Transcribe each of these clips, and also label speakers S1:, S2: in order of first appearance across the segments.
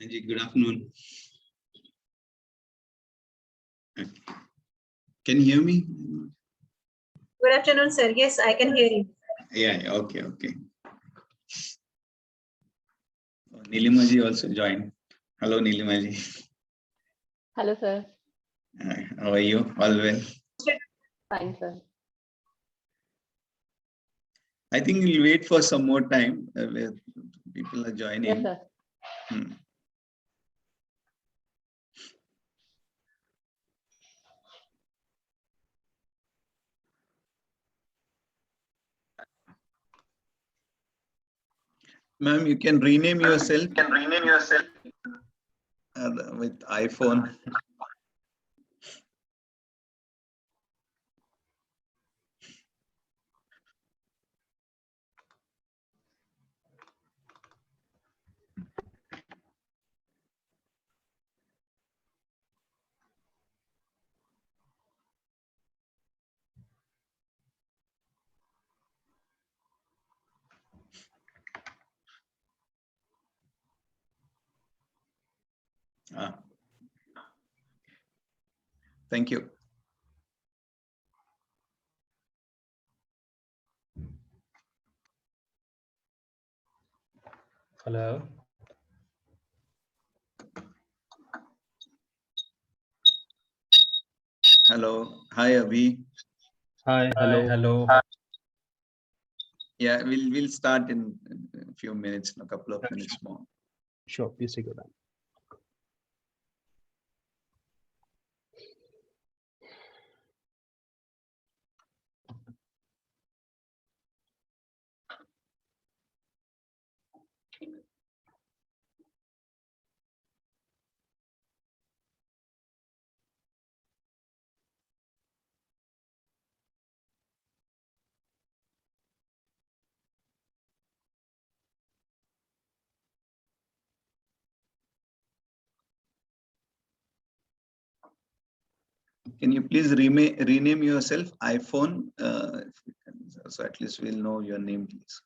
S1: Anji, good afternoon. Can you hear me?
S2: Good afternoon, sir. Yes, I can hear you.
S1: Yeah, okay. Nilimaji also joined. Hello, Nilimaji.
S3: Hello, sir.
S1: How are you? All well?
S3: Fine, sir.
S1: I think we'll wait for some more time where people are joining.
S3: Yes, sir.
S1: Ma'am, you can rename yourself. With iPhone. Thank you.
S4: Hello.
S1: Hello. Hi, Abhi.
S4: Hi. Hello.
S1: Yeah, we'll start in a few minutes, a couple of minutes more.
S4: Sure. Please take your time.
S1: Can you please rename yourself iPhone? If you can, so at least we'll know your name, please.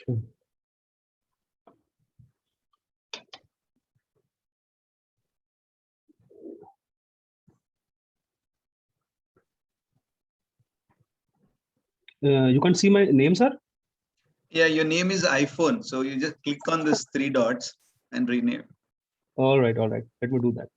S4: Sure. You can see my name, sir?
S1: Yeah, your name is iPhone. So you just click on this 3 dots and rename.
S4: All right. Let me do that.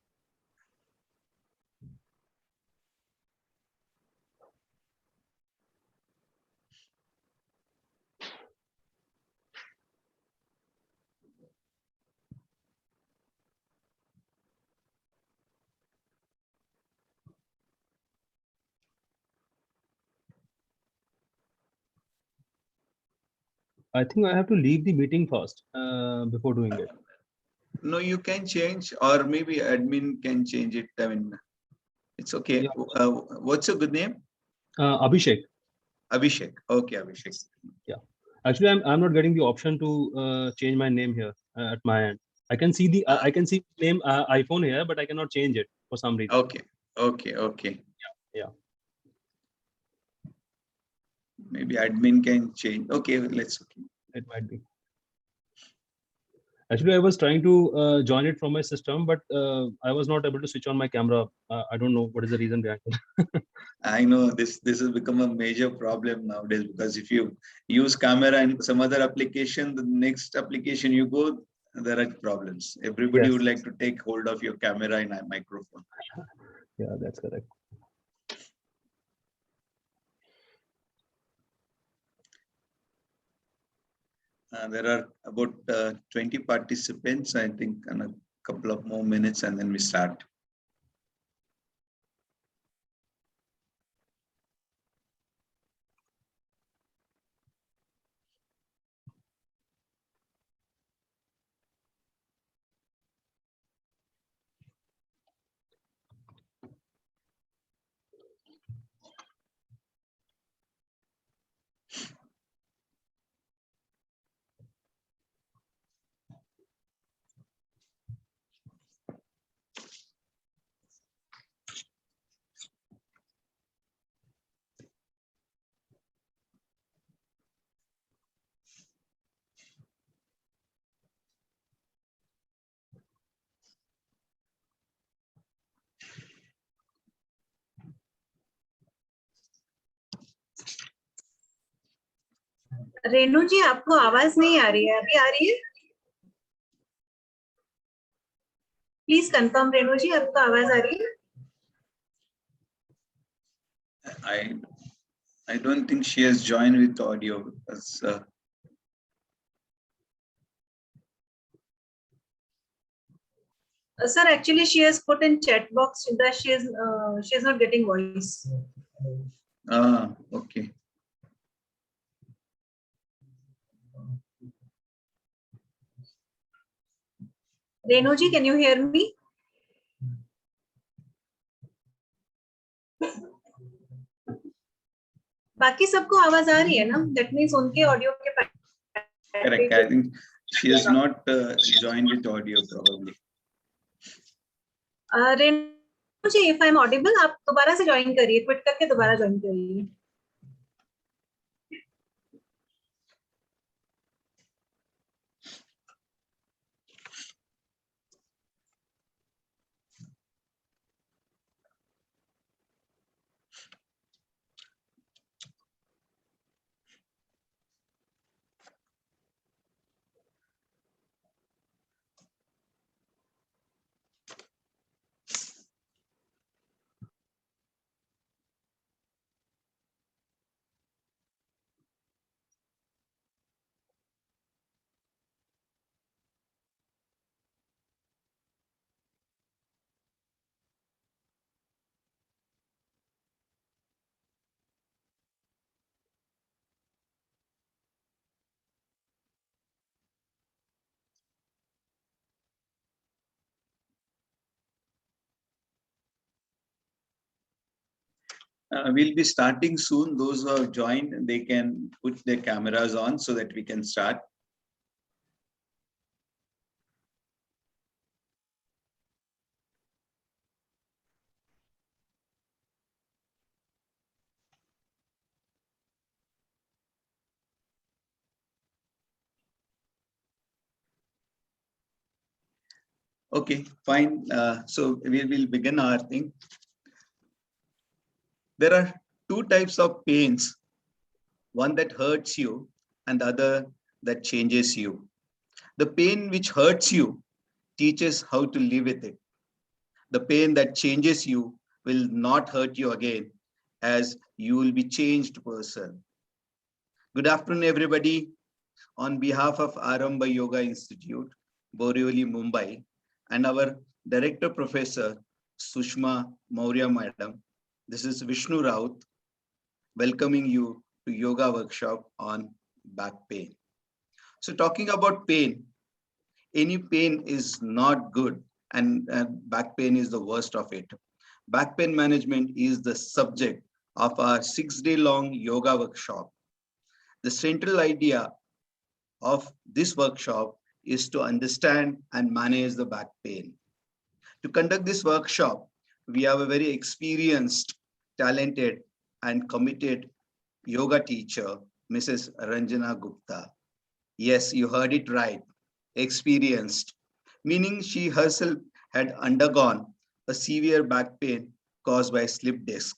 S4: I think I have to leave the meeting first before doing it.
S1: No, you can change, or maybe admin can change it. I mean, it's okay.
S4: Yeah.
S1: What's your good name?
S4: Abhishek.
S1: Abhishek. Okay, Abhishek.
S4: Yeah. Actually, I'm not getting the option to change my name here at my end. I can see the I can see name iPhone here, but I cannot change it for some reason.
S1: Okay.
S4: Yeah.
S1: Maybe admin can change. Okay, let's.
S4: It might be. Actually, I was trying to join it from my system, but I was not able to switch on my camera. I don't know what is the reason behind it.
S1: I know this has become a major problem nowadays, because if you use camera and some other application, the next application you go, there are problems. Everybody would like to take hold of your camera and a microphone.
S4: Yeah, that's correct.
S1: There are about 20 participants, I think, in a couple of more minutes, and then we start.
S2: Renu जी आपको आवाज नहीं आ रही है, अभी आ रही है? Please confirm Renu जी, आपको आवाज आ रही है?
S1: I don't think she has joined with audio. Because,
S2: Sir, actually she has put in chat box that she is not getting voice.
S1: okay.
S2: Renu ji, can you hear me? बाकी सबको आवाज आ रही है ना? That means उनके audio के
S1: Correct. I think she has not joined with audio probably.
S2: Renu ji, if I'm audible, आप दोबारा से ज्वाइन करिए, क्विट करके दोबारा ज्वाइन करिए.
S1: We'll be starting soon. Those who have joined, they can put their cameras on so that we can start. Okay, fine. So we will begin our thing. There are two types of pains, one that hurts you and the other that changes you. The pain which hurts you teaches how to live with it. The pain that changes you will not hurt you again, as you will be changed person. Good afternoon, everybody. On behalf of Arambha Yoga Institute, Borivali, Mumbai, and our Director Professor Sushma Maurya Madam, this is Vishnu Raut welcoming you to yoga workshop on back pain. So talking about pain, any pain is not good, and back pain is the worst of it. Back pain management is the subject of our 6-day-long yoga workshop. The central idea of this workshop is to understand and manage the back pain. To conduct this workshop, we have a very experienced, talented, and committed yoga teacher, Mrs. Ranjana Gupta. Yes, you heard it right, experienced, meaning she herself had undergone a severe back pain caused by slip disc.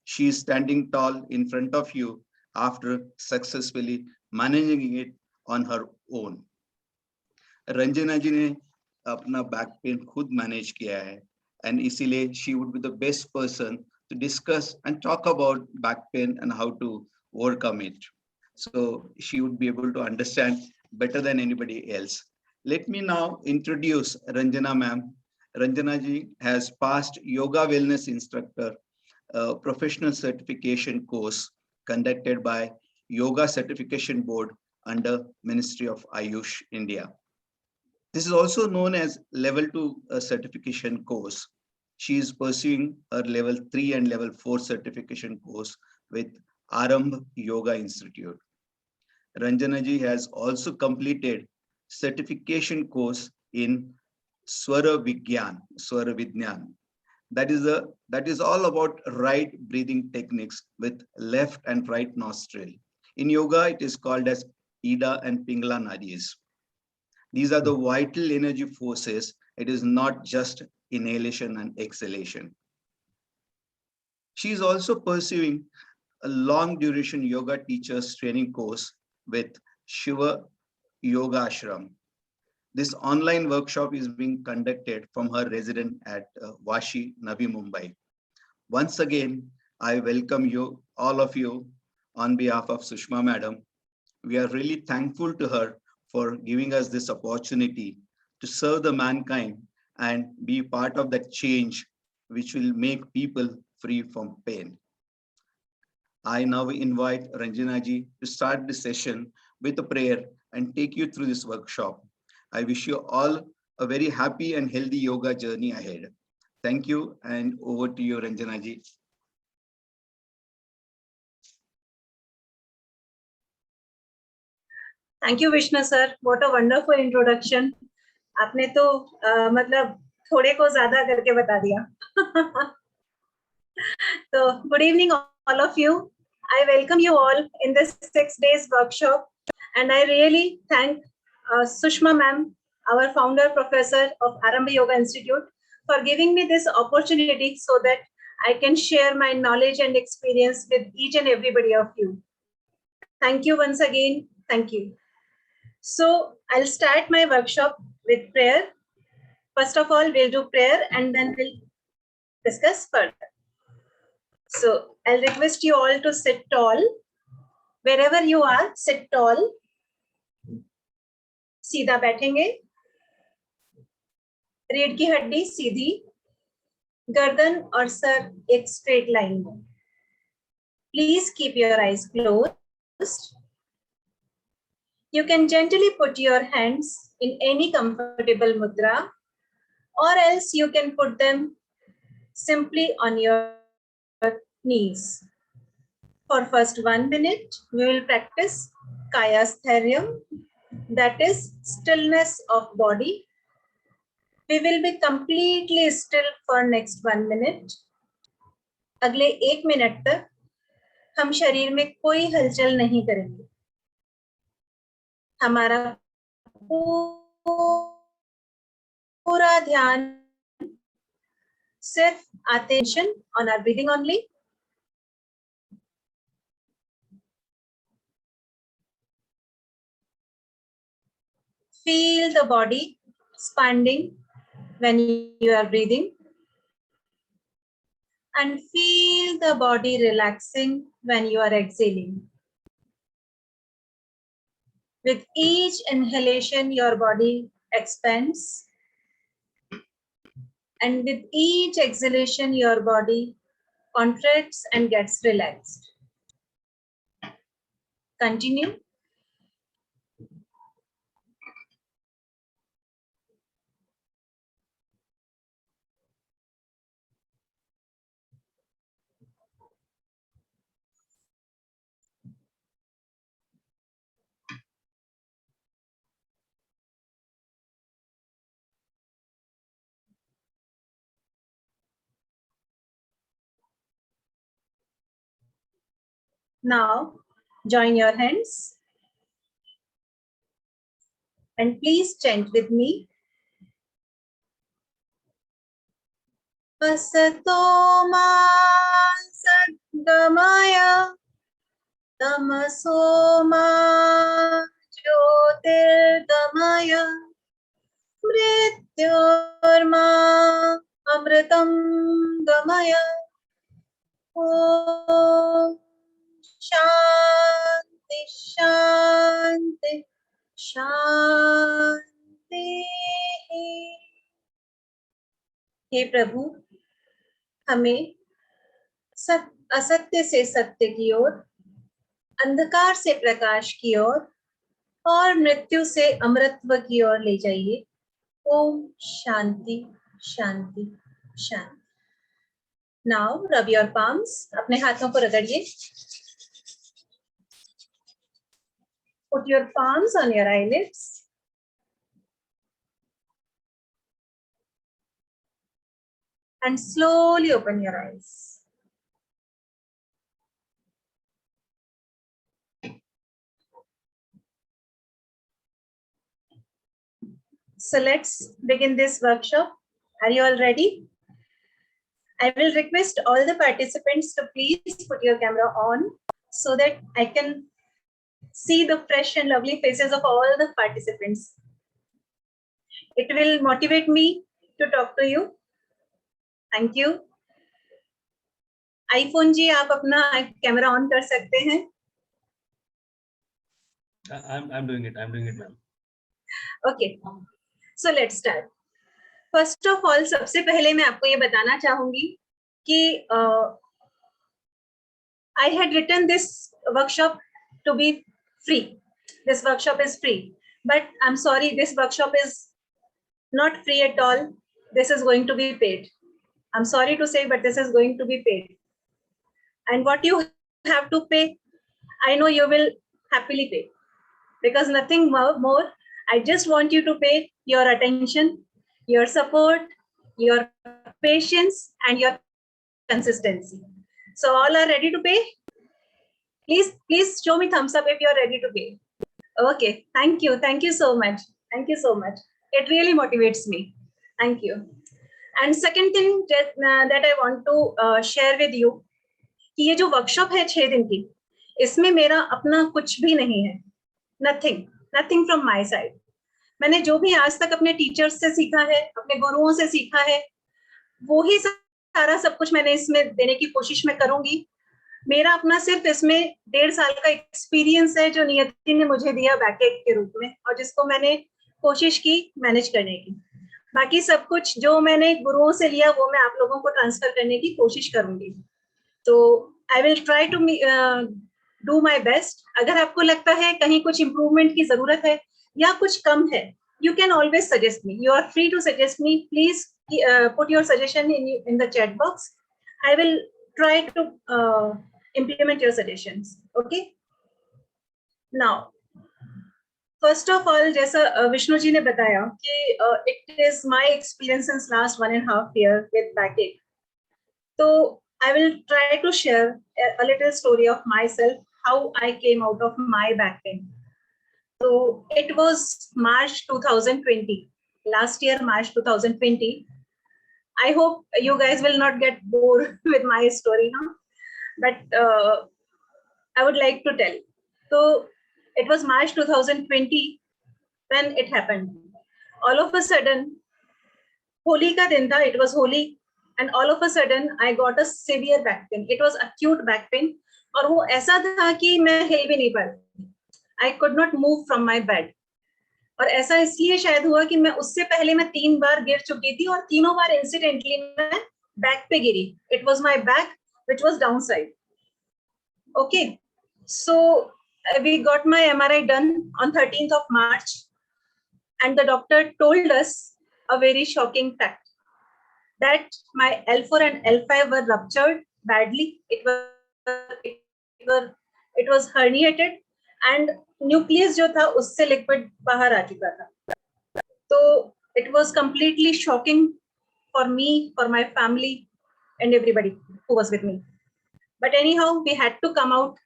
S1: She is standing tall in front of you after successfully managing it on her own. Ranjana जी ने अपना back pain खुद manage किया है, and इसीलिए she would be the best person to discuss and talk about back pain and how to overcome it. So she would be able to understand better than anybody else. Let me now introduce Ranjana ma'am. Ranjana ji has passed Yoga Wellness Instructor professional certification course conducted by Yoga Certification Board under Ministry of Ayush, India. This is also known as level 2 certification course. She is pursuing her level 3 and level 4 certification course with Arambha Yoga Institute. Ranjana ji has also completed certification course in Swara Vigyan. That is all about right breathing techniques with left and right nostril. In yoga, it is called as Ida and Pingala Nadis. These are the vital energy forces. It is not just inhalation and exhalation. She is also pursuing a long duration yoga teachers training course with Shiva Yoga Ashram. This online workshop is being conducted from her residence at Vashi, Navi Mumbai. Once again, I welcome you, all of you, on behalf of Sushma Madam. We are really thankful to her for giving us this opportunity to serve the mankind and be part of that change which will make people free from pain. I now invite Ranjana ji to start the session with a prayer and take you through this workshop. I wish you all a very happy and healthy yoga journey ahead. Thank you, and over to you, Ranjana ji.
S2: Thank you, Vishnu sir. What a wonderful introduction. आपने तो मतलब थोड़े को ज्यादा करके बता दिया. So, good evening, all of you. I welcome you all in this 6 days workshop, and I really thank Sushma ma'am, our founder professor of Arambha Yoga Institute, for giving me this opportunity so that I can share my knowledge and experience with each and everybody of you. Thank you once again. Thank you. So I'll start my workshop with prayer. First of all, we'll do prayer and then we'll discuss further. So I'll request you all to sit tall. Wherever you are, sit tall. सीधा बैठेंगे. रीढ़ की हड्डी सीधी. गर्दन और sir एक straight line में. Please keep your eyes closed. You can gently put your hands in any comfortable mudra, or else you can put them simply on your knees. For first 1 minute, we will practice Kayasthayam, that is stillness of body. We will be completely still for next 1 minute. अगले 1 minute तक हम शरीर में कोई हलचल नहीं करेंगे. हमारा पूरा ध्यान सिर्फ attention on our breathing only. Feel the body expanding when you are breathing, and feel the body relaxing when you are exhaling. With each inhalation, your body expands, and with each exhalation, your body contracts and gets relaxed. Continue. Now, join your hands and please chant with me. Vasato ma sadgamaya tamaso ma jyotirgamaya mrityorma amritam gamaya. Om Shanti Shanti Shanti. हे प्रभु, हमें असत्य से सत्य की ओर, अंधकार से प्रकाश की ओर और मृत्यु से अमरत्व की ओर ले जाइए. ओम शांति शांति शांति. Now rub your palms. अपने हाथों को रगड़िए. Put your palms on your eyelids. And slowly open your eyes. So let's begin this workshop. Are you all ready? I will request all the participants to please put your camera on so that I can see the fresh and lovely faces of all the participants. It will motivate me to talk to you. Thank you. iPhone जी आप अपना camera on कर सकते हैं.
S4: I'm doing it, ma'am.
S2: Okay, so let's start. First of all, सबसे पहले मैं आपको ये बताना चाहूंगी कि I had written this workshop to be free. This workshop is free, but I'm sorry, this workshop is not free at all. This is going to be paid. I'm sorry to say, but this is going to be paid. And what you have to pay, I know you will happily pay, because nothing more. I just want you to pay your attention, your support, your patience, and your consistency. So all are ready to pay? Please show me thumbs up if you're ready to pay. Okay, thank you so much. Thank you so much. It really motivates me. Thank you. And second thing that I want to share with you, कि ये जो workshop है 6 दिन की, इसमें मेरा अपना कुछ भी नहीं है. Nothing from my side. मैंने जो भी आज तक अपने टीचर्स से सीखा है, अपने गुरुओं से सीखा है, वो ही सारा सब कुछ मैंने इसमें देने की कोशिश में करूंगी. मेरा अपना सिर्फ इसमें 1.5 साल का एक्सपीरियंस है जो नियति ने मुझे दिया बैकएक के रूप में, और जिसको मैंने कोशिश की मैनेज करने की. बाकी सब कुछ जो मैंने गुरुओं से लिया वो मैं आप लोगों को ट्रांसफर करने की कोशिश करूंगी. तो I will try to do my best. अगर आपको लगता है कहीं कुछ इम्प्रूवमेंट की जरूरत है या कुछ कम है, you can always suggest me. You are free to suggest me. Please put your suggestion in the chat box. I will try to implement your suggestions. Okay. Now, first of all, जैसा विष्णु जी ने बताया कि it is my experience since last 1.5 years with backache. So I will try to share a little story of myself, how I came out of my back pain. So it was March 2020, last year, March 2020. I hope you guys will not get bored with my story now, but I would like to tell. So it was March 2020 when it happened. All of a sudden, Holi ka din tha, it was Holi, and all of a sudden I got a severe back pain. It was acute back pain, और वो ऐसा था कि मैं हिल भी नहीं पा रही. I could not move from my bed. और ऐसा इसलिए शायद हुआ कि मैं उससे पहले मैं 3 बार गिर चुकी थी और तीनों बार इंसिडेंटली मैं बैक पे गिरी. It was my back which was downside. Okay, so we got my MRI done on 13th of March, and the doctor told us a very shocking fact that my L4 and L5 were ruptured badly. It was herniated, and nucleus जो था उससे liquid बाहर आ चुका था. तो it was completely shocking for me, for my family, and everybody who was with me. But anyhow, we had to come out.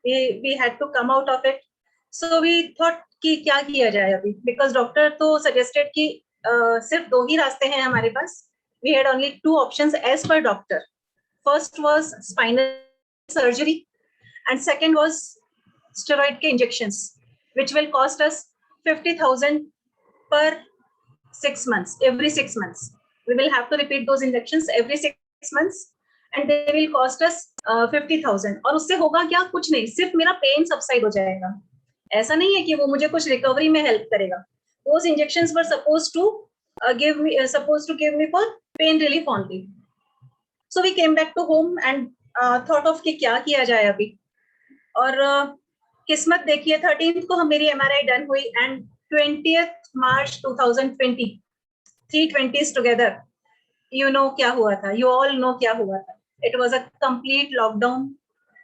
S2: We had to come out of it. So we thought कि क्या किया जाए अभी, because doctor तो suggested कि सिर्फ 2 ही रास्ते हैं हमारे पास. We had only 2 options as per doctor. First was spinal surgery, and second was steroid ke injections, which will cost us 50,000 per 6 months. Every 6 months, we will have to repeat those injections every 6 months, and they will cost us 50,000. और उससे होगा क्या? कुछ नहीं, सिर्फ मेरा pen subside हो जाएगा. ऐसा नहीं है कि वो मुझे कुछ रिकवरी में हेल्प करेगा. Those injections were supposed to give me for pain relief only. So we came back to home and thought of कि क्या किया जाए अभी. और किस्मत देखिए 13th को हम मेरी MRI डन हुई, and 20th March 2020, 320s together. You know क्या हुआ था. You all know क्या हुआ था. It was a complete lockdown.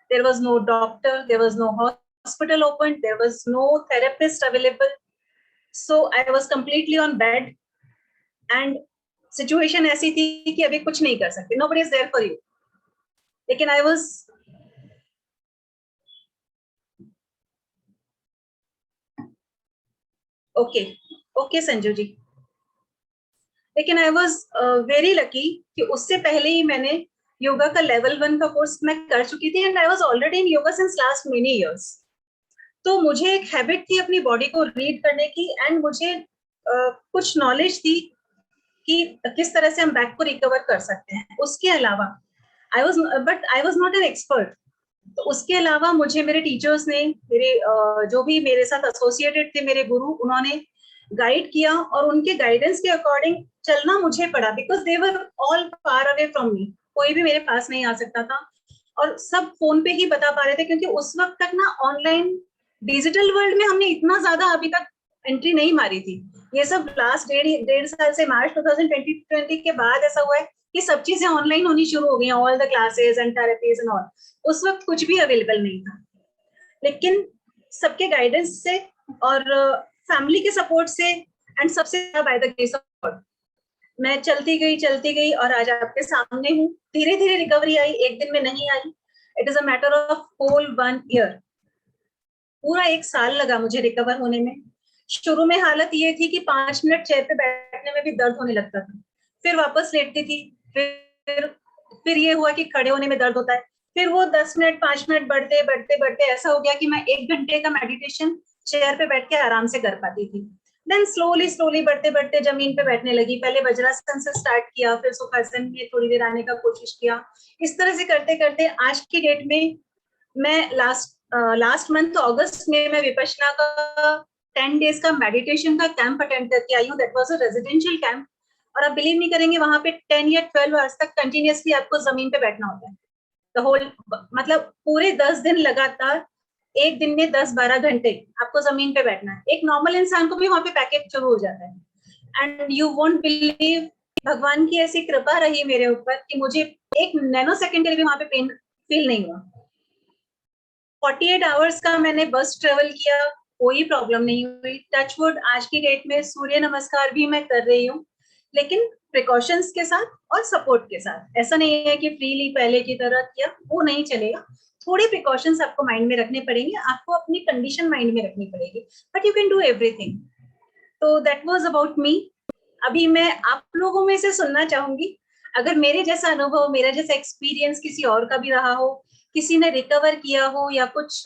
S2: There was no doctor. There was no hospital open. There was no therapist available. So I was completely on bed, and situation ऐसी थी कि अभी कुछ नहीं कर सकते. Nobody is there for you. लेकिन I was okay Sanju जी. लेकिन I was very lucky कि उससे पहले ही मैंने योगा का level 1 का कोर्स मैं कर चुकी थी, and I was already in yoga since last many years. तो मुझे एक हैबिट थी अपनी बॉडी को रीड करने की, एंड मुझे कुछ नॉलेज थी कि किस तरह से हम बैक को रिकवर कर सकते हैं। उसके अलावा I was not an expert. तो उसके अलावा मुझे मेरे टीचर्स ने, मेरे जो भी मेरे साथ एसोसिएटेड थे, मेरे गुरु, उन्होंने गाइड किया, और उनके गाइडेंस के अकॉर्डिंग चलना मुझे पड़ा, because they were all far away from me. कोई भी मेरे पास नहीं आ सकता था, और सब फोन पे ही बता पा रहे थे, क्योंकि उस वक्त तक ना ऑनलाइन डिजिटल वर्ल्ड में हमने इतना ज्यादा अभी तक एंट्री नहीं मारी थी। ये सब लास्ट डेढ़ साल से, मार्च 2020 के बाद ऐसा हुआ है कि सब चीजें ऑनलाइन होनी शुरू हो गई हैं, all the classes and therapies and all. उस वक्त कुछ भी अवेलेबल नहीं था, लेकिन सबके गाइडेंस से और फैमिली के सपोर्ट से, एंड सबसे by the grace of God, मैं चलती गई और आज आपके सामने हूँ। धीरे धीरे रिकवरी आई, एक दिन में नहीं आई। It is a matter of whole 1 year. पूरा 1 साल लगा मुझे रिकवर होने में। शुरू में हालत ये थी कि 5 मिनट चेयर पे बैठने में भी दर्द होने लगता था, फिर वापस लेटती थी, फिर ये हुआ कि खड़े होने में दर्द होता है, फिर वो 10 मिनट 5 मिनट बढ़ते बढ़ते बढ़ते ऐसा हो गया कि मैं 1 घंटे का मेडिटेशन चेयर पे बैठ के आराम से कर पाती थी। देन स्लोली बढ़ते बढ़ते जमीन पे बैठने लगी। पहले वज्रासन से स्टार्ट किया, फिर सुखासन में थोड़ी देर आने का कोशिश किया। इस तरह से करते करते आज की डेट में मैं लास्ट मंथ अगस्त में मैं विपश्यना का 10 डेज का मेडिटेशन का कैंप अटेंड करके आई हूँ। That was a residential camp, और आप बिलीव नहीं करेंगे, वहां पे 10 या 12 आवर्स तक कंटिन्यूअसली आपको जमीन पे बैठना होता है। द होल, मतलब पूरे 10 दिन लगातार, एक दिन में 10-12 घंटे आपको जमीन पे बैठना है। एक नॉर्मल इंसान को भी वहां पे पैकेज शुरू हो जाता है। एंड यू वोंट बिलीव, भगवान की ऐसी कृपा रही मेरे ऊपर कि मुझे एक नैनो सेकेंड के लिए भी वहां पे पेन फील नहीं हुआ। 48 आवर्स का मैंने बस ट्रेवल किया, कोई प्रॉब्लम नहीं हुई। टचवुड, आज की डेट में सूर्य नमस्कार भी मैं कर रही हूँ, लेकिन प्रिकॉशंस के साथ और सपोर्ट के साथ। ऐसा नहीं है कि फ्रीली पहले की तरह किया, वो नहीं चलेगा। थोड़े प्रिकॉशंस आपको माइंड में रखने पड़ेंगे, आपको अपनी कंडीशन माइंड में रखनी पड़ेगी, but you can do everything. तो दैट वाज अबाउट मी। अभी मैं आप लोगों में से सुनना चाहूंगी, अगर मेरे जैसा अनुभव, मेरा जैसा एक्सपीरियंस किसी और का भी रहा हो, किसी ने रिकवर किया हो, या कुछ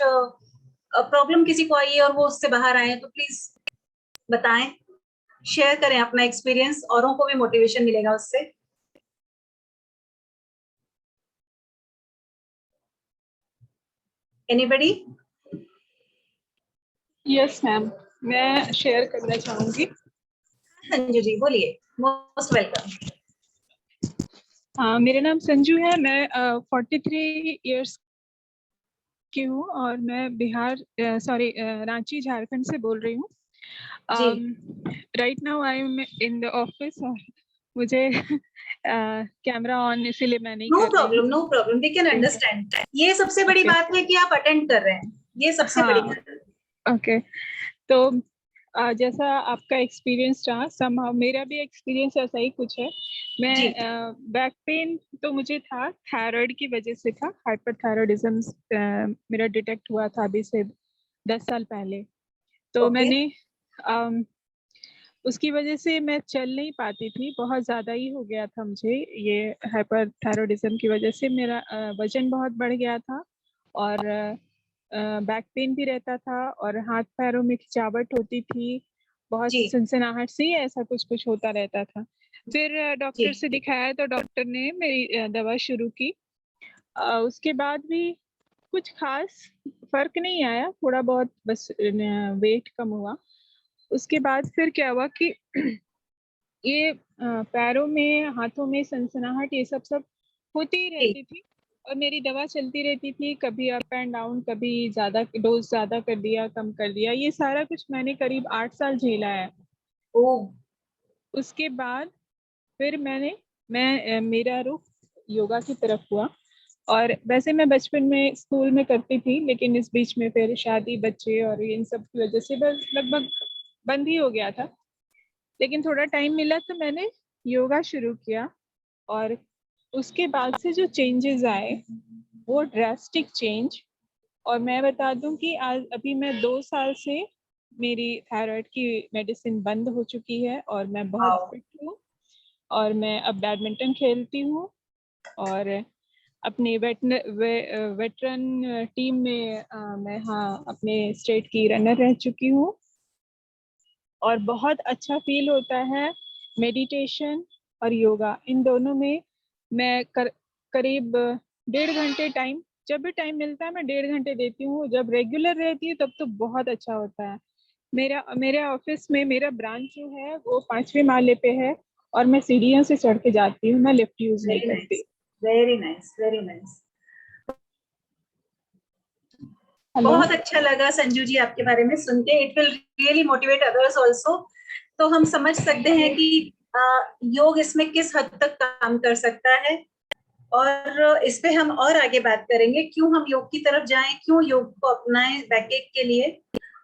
S2: प्रॉब्लम किसी को आई है और वो उससे बाहर आए, तो प्लीज बताएं, शेयर करें अपना एक्सपीरियंस, औरों को भी मोटिवेशन मिलेगा उससे। एनीबडी?
S5: यस मैम, मैं शेयर करना चाहूंगी।
S2: संजू जी बोलिए, मोस्ट वेलकम।
S5: हाँ, मेरा नाम संजू है। मैं 43 इयर्स की हूँ और मैं रांची झारखंड से बोल रही हूँ। Right now I am in the office और मुझे कैमरा ऑन इसीलिए मैं नहीं कर रही हूँ।
S2: No problem, we can understand. ये सबसे बड़ी बात है कि आप अटेंड कर रहे हैं, ये सबसे बड़ी बात है।
S5: ओके, तो जैसा आपका एक्सपीरियंस रहा, समहाउ मेरा भी एक्सपीरियंस ऐसा ही कुछ है। मैं बैक पेन तो मुझे था, थायराइड की वजह से था। हाइपरथायराइडिज्म मेरा डिटेक्ट हुआ था अभी से 10 साल पहले। तो मैंने उसकी वजह से मैं चल नहीं पाती थी, बहुत ज़्यादा ही हो गया था मुझे। ये हाइपरथायराइडिज्म की वजह से मेरा वजन बहुत बढ़ गया था, और बैक पेन भी रहता था, और हाथ पैरों में खिंचावट होती थी, बहुत सनसनाहट सी ऐसा कुछ कुछ होता रहता था। फिर डॉक्टर से दिखाया तो डॉक्टर ने मेरी दवा शुरू की। उसके बाद भी कुछ खास फर्क नहीं आया, थोड़ा बहुत बस वेट कम हुआ। उसके बाद फिर क्या हुआ कि ये पैरों में, हाथों में सनसनाहट, ये सब होती ही रहती थी, और मेरी दवा चलती रहती थी, कभी अप एंड डाउन, कभी ज्यादा डोज ज्यादा कर दिया, कम कर दिया। ये सारा कुछ मैंने करीब 8 साल झेला है। उसके बाद फिर मेरा रुख योगा की तरफ हुआ। और वैसे मैं बचपन में स्कूल में करती थी, लेकिन इस बीच में फिर शादी, बच्चे और इन सब की वजह से बस लगभग बंद ही हो गया था। लेकिन थोड़ा टाइम मिला तो मैंने योगा शुरू किया, और उसके बाद से जो चेंजेस आए वो ड्रास्टिक चेंज। और मैं बता दूं कि आज अभी मैं 2 साल से मेरी थायराइड की मेडिसिन बंद हो चुकी है, और मैं बहुत फिट हूँ, और मैं अब बैडमिंटन खेलती हूँ, और अपने वेटरन टीम में मैं हाँ अपने स्टेट की रनर रह चुकी हूँ और बहुत अच्छा फील होता है। मेडिटेशन और योगा इन दोनों में मैं करीब 1.5 घंटे टाइम, जब भी टाइम मिलता है मैं 1.5 घंटे देती हूँ। जब रेगुलर रहती है तब तो बहुत अच्छा होता है। मेरे ऑफिस में मेरा ब्रांच जो है वो 5वें माले पे है और मैं सीढ़ियों से चढ़ के जाती हूँ, मैं लिफ्ट यूज नहीं करती।
S2: Very nice, very nice.
S5: Hello,
S2: बहुत अच्छा लगा संजू जी आपके बारे में सुन के। It will really motivate others also. तो हम समझ सकते हैं कि योग इसमें किस हद तक काम कर सकता है और इस पे हम और आगे बात करेंगे, क्यों हम योग की तरफ जाएं, क्यों योग को अपनाएं बैकएक के लिए।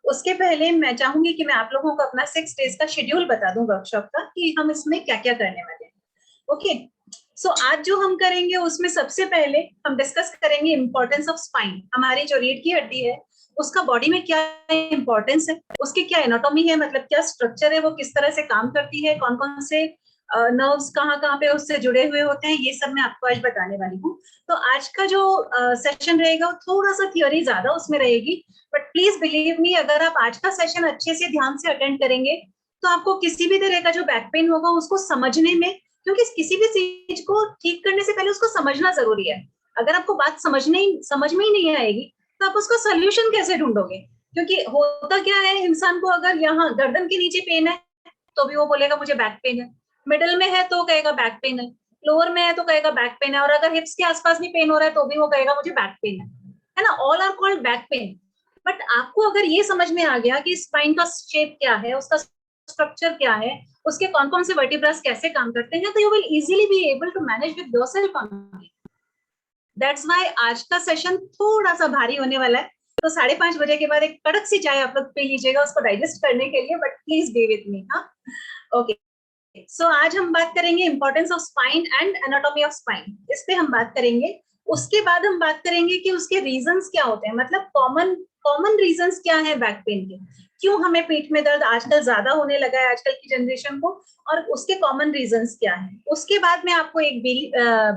S2: उसके पहले मैं चाहूंगी कि मैं आप लोगों को अपना 6 डेज का शेड्यूल बता दूं वर्कशॉप का, कि हम इसमें क्या क्या करने वाले हैं। ओके, सो आज जो हम करेंगे उसमें सबसे पहले हम डिस्कस करेंगे इम्पोर्टेंस ऑफ स्पाइन। हमारी जो रीढ़ की हड्डी है उसका बॉडी में क्या इम्पोर्टेंस है, उसकी क्या एनाटॉमी है, मतलब क्या स्ट्रक्चर है, वो किस तरह से काम करती है, कौन कौन से नर्व्स कहाँ कहाँ पे उससे जुड़े हुए होते हैं, ये सब मैं आपको आज बताने वाली हूँ। तो आज का जो सेशन रहेगा वो थोड़ा सा थ्योरी ज्यादा उसमें रहेगी, बट प्लीज बिलीव मी, अगर आप आज का सेशन अच्छे से ध्यान से अटेंड करेंगे तो आपको किसी भी तरह का जो बैक पेन होगा उसको समझने में, क्योंकि किसी भी चीज को ठीक करने से पहले उसको समझना जरूरी है। अगर आपको बात समझ में ही नहीं आएगी तो आप उसका सोल्यूशन कैसे ढूंढोगे? क्योंकि होता क्या है, इंसान को अगर यहाँ गर्दन के नीचे पेन है तो भी वो बोलेगा मुझे बैक पेन है, मिडिल में है तो कहेगा बैक पेन है, लोअर में है तो कहेगा बैक पेन है, और अगर हिप्स के आसपास भी पेन हो रहा है तो भी वो कहेगा मुझे बैक पेन है ना। All are called back pain. But आपको अगर ये समझ में आ गया कि स्पाइन का शेप क्या है, उसका स्ट्रक्चर क्या है, उसके कौन कौन से वर्टिब्रास कैसे काम करते हैं, तो you will easily be able to manage with yourself only. That's why आज का सेशन थोड़ा सा भारी होने वाला है, तो 5:30 बजे के बाद एक कड़क सी चाय आप लोग पी लीजिएगा उसको डाइजेस्ट करने के लिए, but please be with me. हाँ, ओके। सो आज हम बात करेंगे importance of spine and anatomy of spine, इस पे हम बात करेंगे। उसके बाद हम बात करेंगे कि उसके रीजंस क्या होते हैं, मतलब कॉमन रीजंस क्या है बैक पेन के, क्यों हमें पीठ में दर्द आजकल ज्यादा होने लगा है आजकल की जनरेशन को, और उसके कॉमन रीजंस क्या है। उसके बाद मैं आपको एक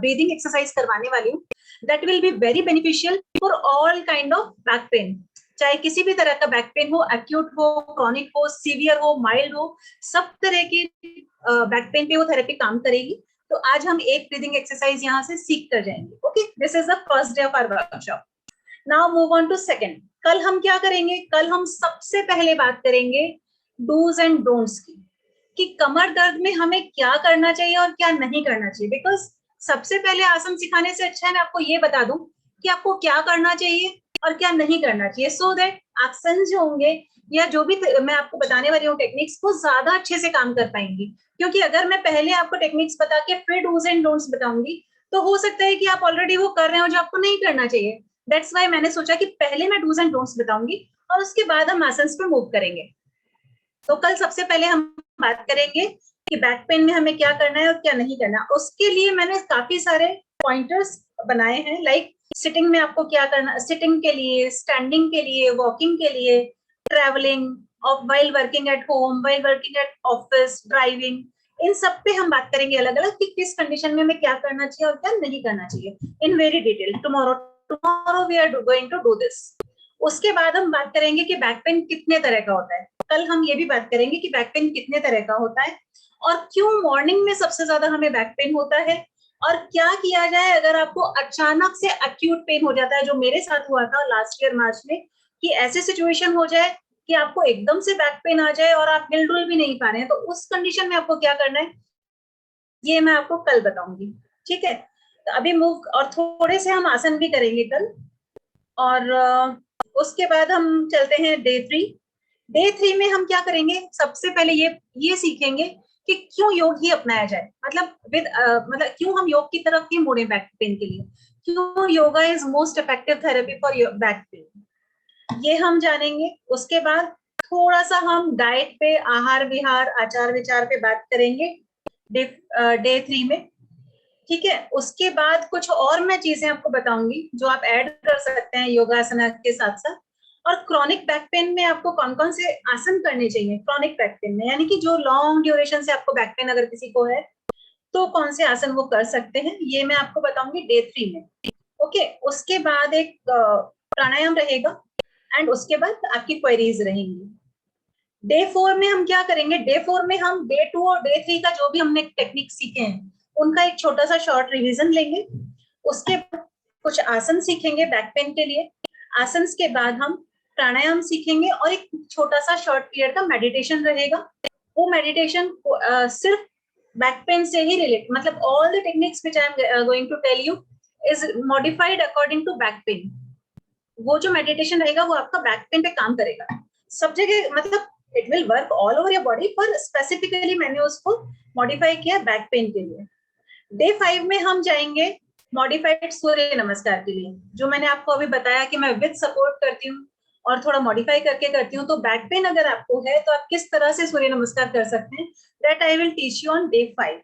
S2: ब्रीदिंग एक्सरसाइज करवाने वाली हूँ that will be very beneficial for all kind of back pen, चाहे किसी भी तरह का बैक पेन हो, एक्यूट हो, क्रॉनिक हो, सीवियर हो, माइल्ड हो, सब तरह की बैक पेन पे वो थेरेपी काम करेगी। तो आज हम एक ब्रीदिंग एक्सरसाइज यहाँ से सीख कर जाएंगे। Okay, this is the first day of our workshop. Now move on to second. कल हम क्या करेंगे, कल हम सबसे पहले बात करेंगे डूज एंड डोंट्स की, कि कमर दर्द में हमें क्या करना चाहिए और क्या नहीं करना चाहिए। बिकॉज सबसे पहले आसन सिखाने से अच्छा है मैं आपको ये बता दूं कि आपको क्या करना चाहिए और क्या नहीं करना चाहिए, सो दैट आसन जो होंगे या जो भी मैं आपको बताने वाली हूँ टेक्निक्स, वो ज्यादा अच्छे से काम कर पाएंगी। क्योंकि अगर मैं पहले आपको टेक्निक्स बता के फिर डूज एंड डोंट्स बताऊंगी तो हो सकता है कि आप ऑलरेडी वो कर रहे हो जो आपको नहीं करना चाहिए। दैट्स वाई मैंने सोचा कि पहले मैं डूज एंड डोंट्स बताऊंगी और उसके बाद हम आसन पे मूव करेंगे। तो कल सबसे पहले हम बात करेंगे कि बैक पेन में हमें क्या करना है और क्या नहीं करना। उसके लिए मैंने काफी सारे पॉइंटर्स बनाए हैं, लाइक सिटिंग में आपको क्या करना, सिटिंग के लिए, स्टैंडिंग के लिए, वॉकिंग के लिए, travelling, while working at home, while working at office, driving, इन सब पे हम बात करेंगे अलग अलग कि किस कंडीशन में हमें क्या करना चाहिए और क्या नहीं करना चाहिए in very detail. Tomorrow we are going to do this. उसके बाद हम बात करेंगे कि बैक पेन कितने तरह का होता है। कल हम ये भी बात करेंगे कि बैक पेन कितने तरह का होता है और क्यों मॉर्निंग में सबसे ज्यादा हमें बैक पेन होता है, और क्या किया जाए अगर आपको अचानक से एक्यूट पेन हो जाता है, जो मेरे साथ हुआ था लास्ट ईयर मार्च में, कि ऐसी सिचुएशन हो जाए कि आपको एकदम से बैक पेन आ जाए और आप हिल डुल भी नहीं पा रहे हैं, तो उस कंडीशन में आपको क्या करना है ये मैं आपको कल बताऊंगी। ठीक है, तो अभी मूव, और थोड़े से हम आसन भी करेंगे कल, और उसके बाद हम चलते हैं डे 3। डे 3 में हम क्या करेंगे, सबसे पहले ये सीखेंगे कि क्यों योग ही अपनाया जाए, मतलब क्यों हम योग की तरफ ही मुड़े बैक पेन के लिए, क्यों yoga is most effective therapy for back pain, ये हम जानेंगे। उसके बाद थोड़ा सा हम डाइट पे, आहार विहार, आचार विचार पे बात करेंगे डे 3 में। ठीक है, उसके बाद कुछ और मैं चीजें आपको बताऊंगी जो आप ऐड कर सकते हैं योगासना के साथ साथ। और क्रॉनिक बैक पेन में आपको कौन कौन से आसन करने चाहिए क्रॉनिक बैक पेन में, यानी कि जो लॉन्ग ड्यूरेशन से आपको बैक पेन अगर किसी को है तो कौन से आसन वो कर सकते हैं, ये मैं आपको बताऊंगी डे 3 में। ओके, उसके बाद एक प्राणायाम रहेगा एंड उसके बाद आपकी क्वेरीज रहेंगी। डे 4 में हम क्या करेंगे, डे 4 में हम डे 2 और डे 3 का जो भी हमने टेक्निक सीखे हैं उनका एक छोटा सा शॉर्ट रिवीजन लेंगे। उसके बाद कुछ आसन सीखेंगे बैक पेन के लिए। आसन के बाद हम प्राणायाम सीखेंगे और एक छोटा सा शॉर्ट पीरियड का मेडिटेशन रहेगा। वो मेडिटेशन सिर्फ बैक पेन से ही रिलेटेड, मतलब all the techniques which I am going to tell you is modified according to back pain. वो जो मेडिटेशन रहेगा वो आपका बैक पेन पे काम करेगा सब जगह, मतलब it will work all over your body, पर स्पेसिफिकली मैंने उसको मॉडिफाई किया बैक पेन के लिए। डे 5 में हम जाएंगे मॉडिफाइड सूर्य नमस्कार के लिए, जो मैंने आपको अभी बताया कि मैं विद सपोर्ट करती हूँ और थोड़ा मॉडिफाई करके करती हूँ। तो बैक पेन अगर आपको है तो आप किस तरह से सूर्य नमस्कार कर सकते हैं, that I will teach you on day 5।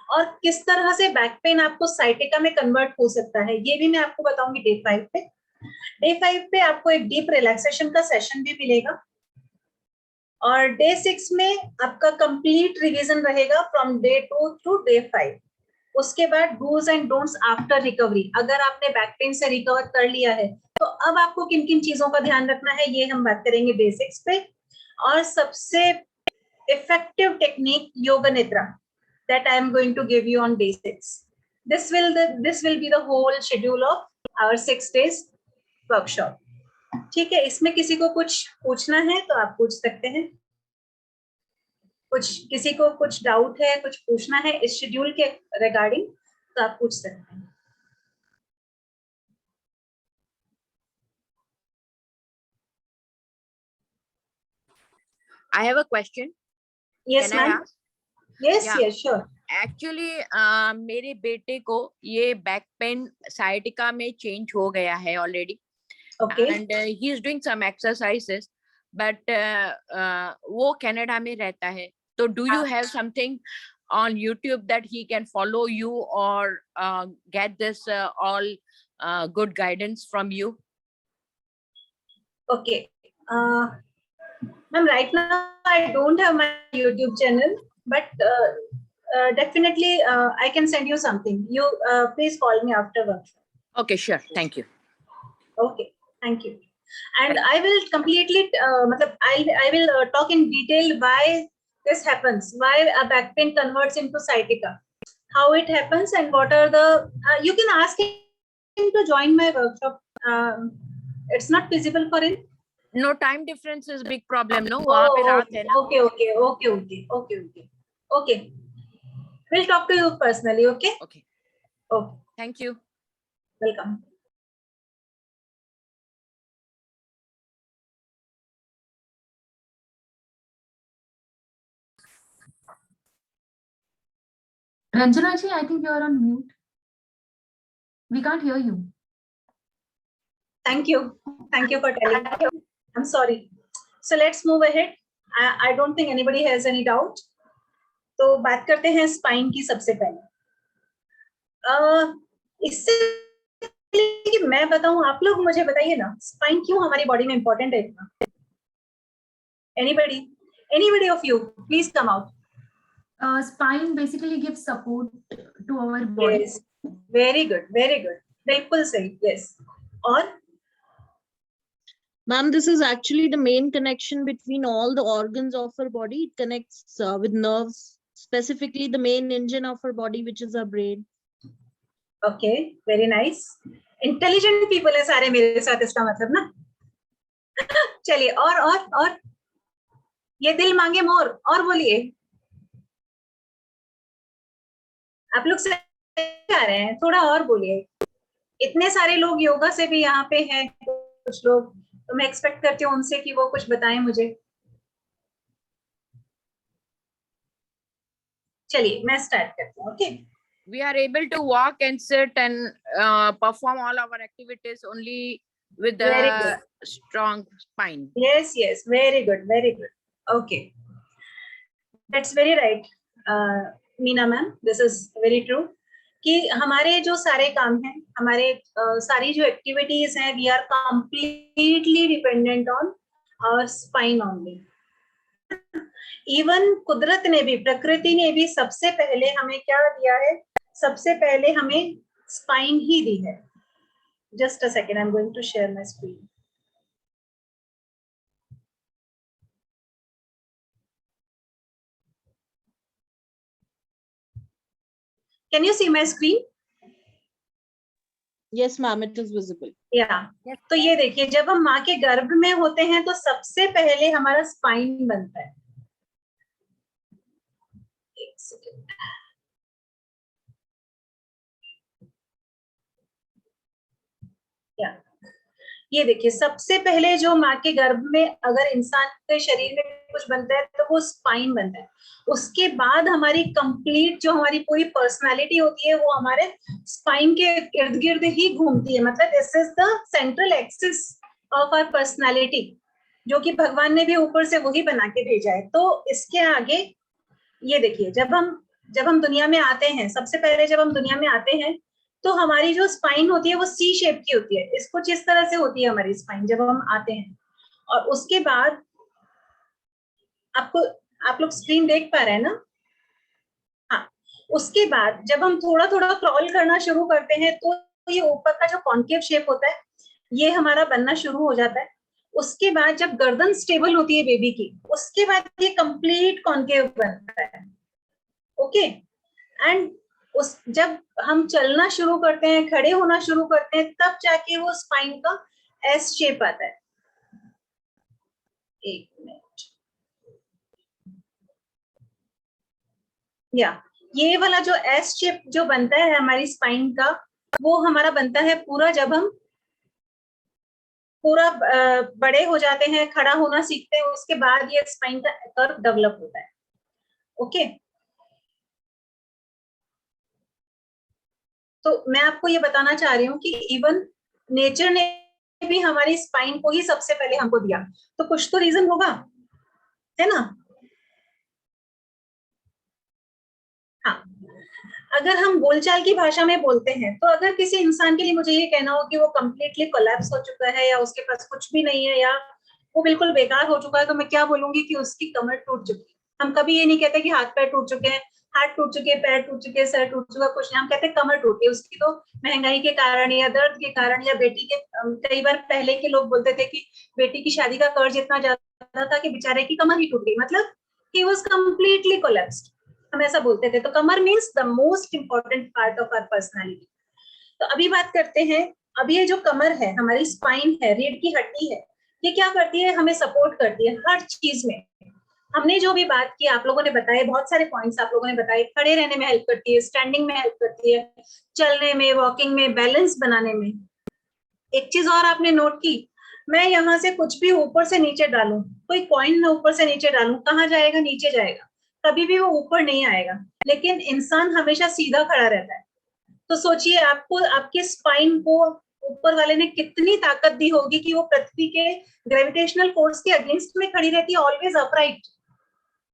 S2: और किस तरह से बैक पेन आपको साइटिका में कन्वर्ट हो सकता है ये भी मैं आपको बताऊंगी डे 5 पे। डे 5 पे आपको एक डीप रिलैक्सेशन का सेशन भी मिलेगा और डे 6 में आपका कंप्लीट रिवीजन रहेगा फ्रॉम डे 2 टू डे 5। उसके बाद dos and don'ts after recovery. अगर आपने बैक पेन से रिकवर कर लिया है तो अब आपको किन किन चीजों का ध्यान रखना है ये हम बात करेंगे डे 6 पे। और सबसे इफेक्टिव टेक्निक योग निद्रा that I am going to give you on day 6. This will be the whole schedule of our 6 days workshop. ठीक है, इसमें किसी को कुछ पूछना है तो आप पूछ सकते हैं। किसी को कुछ डाउट है, कुछ पूछना है इस शेड्यूल के रिगार्डिंग तो आप पूछ सकते हैं।
S6: I have a question.
S2: Yes,
S6: Can I
S2: ma'am.
S6: ask?
S2: Yes,
S6: Yeah.
S2: yes, sure.
S6: Actually मेरे बेटे को ये बैक पेन साइटिका में चेंज हो गया है already
S2: Okay.
S6: And he is doing some exercises but वो कनाडा में रहता है, तो do you have something on YouTube that he can follow you or get this all good guidance from you?
S2: Okay. Ma'am, right now I don't have my YouTube channel, but definitely I can send you something. You please call me after workshop.
S6: Okay, sure. Thank you.
S2: Okay, thank you. And I will completely, I will talk in detail why this happens, why a back pain converts into sciatica, how it happens, and what are the. You can ask him to join my workshop. It's not feasible for him.
S6: No, time difference is big problem. No,
S2: Oh,
S6: वहाँ पे रात है ना.
S2: Okay. We'll talk to you personally. Okay.
S6: Okay.
S2: Okay.
S6: Thank you.
S2: Welcome.
S7: Ranjana ji, I think you are on mute. We can't hear you.
S2: Thank you for telling me. I'm sorry. So let's move ahead. I don't think anybody has any doubt. तो बात करते हैं spine की सबसे पहले। इससे कि मैं बताऊं, आप लोग मुझे बताइए ना, स्पाइन क्यों हमारी बॉडी में इंपॉर्टेंट है इतना? Anybody of you, please come out.
S7: Spine basically gives support to our body.
S2: Yes, very good. बिल्कुल सही. Yes. और
S8: Ma'am, this is actually the main connection between all the organs of our body. It connects with nerves, specifically the main engine of our body, which is our brain.
S2: Okay, very nice. Intelligent people है सारे मेरे साथ, इसका मतलब ना. चलिए और ये दिल मांगे मोर, और बोलिए. आप लोग से आ रहे हैं, थोड़ा और बोलिए. इतने सारे लोग योगा से भी यहाँ पे हैं, कुछ लोग, तो मैं एक्सपेक्ट करती हूँ उनसे कि वो कुछ बताएं मुझे. चलिए मैं स्टार्ट करती हूँ. Okay.
S6: We are able to walk and sit and perform all our activities only with the strong spine.
S2: Yes, very good. Okay, that's very right, Meena ma'am. This is very true. कि हमारे जो सारे काम हैं, हमारे सारी जो activities हैं, we are completely dependent on our spine only. Even कुदरत ने भी, प्रकृति ने भी सबसे पहले हमें क्या दिया है? सबसे पहले हमें स्पाइन ही दी है. Just a second, I'm going to share my screen. Can you see my screen?
S8: Yes, ma'am, it is visible.
S2: या तो ये देखिए, जब हम माँ के गर्भ में होते हैं तो सबसे पहले हमारा स्पाइन बनता है. एक सेकेंड. या ये देखिए, सबसे पहले जो माँ के गर्भ में अगर इंसान के शरीर में कुछ बनता है तो वो स्पाइन बनता है. उसके बाद हमारी कंप्लीट जो हमारी पूरी पर्सनालिटी होती है वो हमारे स्पाइन के इर्द गिर्द ही घूमती है. मतलब this is the central axis of our personality, जो कि भगवान ने भी ऊपर से वही बना के भेजा है. तो इसके आगे ये देखिए, जब हम दुनिया में आते हैं, सबसे पहले जब हम दुनिया में आते हैं तो हमारी जो स्पाइन होती है वो सी शेप की होती है. इसको जिस तरह से होती है हमारी स्पाइन जब हम आते हैं, और उसके बाद आप लोग स्क्रीन देख पा रहे हैं ना? हाँ. उसके बाद जब हम थोड़ा थोड़ा क्रॉल करना शुरू करते हैं तो ये ऊपर का जो कॉन्केव शेप होता है ये हमारा बनना शुरू हो जाता है. उसके बाद जब गर्दन स्टेबल होती है बेबी की, उसके बाद ये कंप्लीट कॉन्केव बनता है. ओके. एंड जब हम चलना शुरू करते हैं, खड़े होना शुरू करते हैं, तब जाके वो स्पाइन का एस शेप आता है. एक मिनट. या ये वाला जो एस शेप जो बनता है हमारी स्पाइन का, वो हमारा बनता है पूरा जब हम पूरा बड़े हो जाते हैं, खड़ा होना सीखते हैं, उसके बाद ये स्पाइन का कर्व डेवलप होता है. ओके. तो मैं आपको ये बताना चाह रही हूँ कि इवन नेचर ने भी हमारी स्पाइन को ही सबसे पहले हमको दिया, तो कुछ तो रीजन होगा, है ना? हाँ. अगर हम बोलचाल की भाषा में बोलते हैं तो अगर किसी इंसान के लिए मुझे ये कहना हो कि वो कंप्लीटली कोलैप्स हो चुका है या उसके पास कुछ भी नहीं है या वो बिल्कुल बेकार हो चुका है, तो मैं क्या बोलूंगी कि उसकी कमर टूट चुकी है. हम कभी ये नहीं कहते कि हाथ पैर टूट चुके हैं, हाथ टूट चुके हैं, पैर टूट चुके हैं, सर टूट चुका, कुछ नहीं. हम कहते हैं कमर टूट गई. उसकी तो महंगाई के कारण या दर्द के कारण या बेटी के, कई बार पहले के लोग बोलते थे कि बेटी की शादी का कर्ज इतना ज्यादा था कि बेचारे की कमर ही टूट गई. मतलब ही वाज कंप्लीटली कोलैप्स्ड, हम ऐसा बोलते थे. तो कमर means the most important part of our personality. तो अभी बात करते हैं, अब ये जो कमर है, हमारी स्पाइन है, रीढ़ की हड्डी है, ये क्या करती है? हमें सपोर्ट करती है हर चीज में. हमने जो भी बात की, आप लोगों ने बताए, बहुत सारे पॉइंट्स आप लोगों ने बताए. खड़े रहने में हेल्प करती है, स्टैंडिंग में हेल्प करती है, चलने में, वॉकिंग में, बैलेंस बनाने में. एक चीज और आपने नोट की, मैं यहाँ से कुछ भी ऊपर से नीचे डालूं, कोई कॉइन मैं ऊपर से नीचे डालूं, कहाँ जाएगा? नीचे जाएगा, कभी भी वो ऊपर नहीं आएगा. लेकिन इंसान हमेशा सीधा खड़ा रहता है. तो सोचिए, आपको आपके स्पाइन को ऊपर वाले ने कितनी ताकत दी होगी कि वो पृथ्वी के ग्रेविटेशनल फोर्स के अगेंस्ट में खड़ी रहती है, ऑलवेज अपराइट,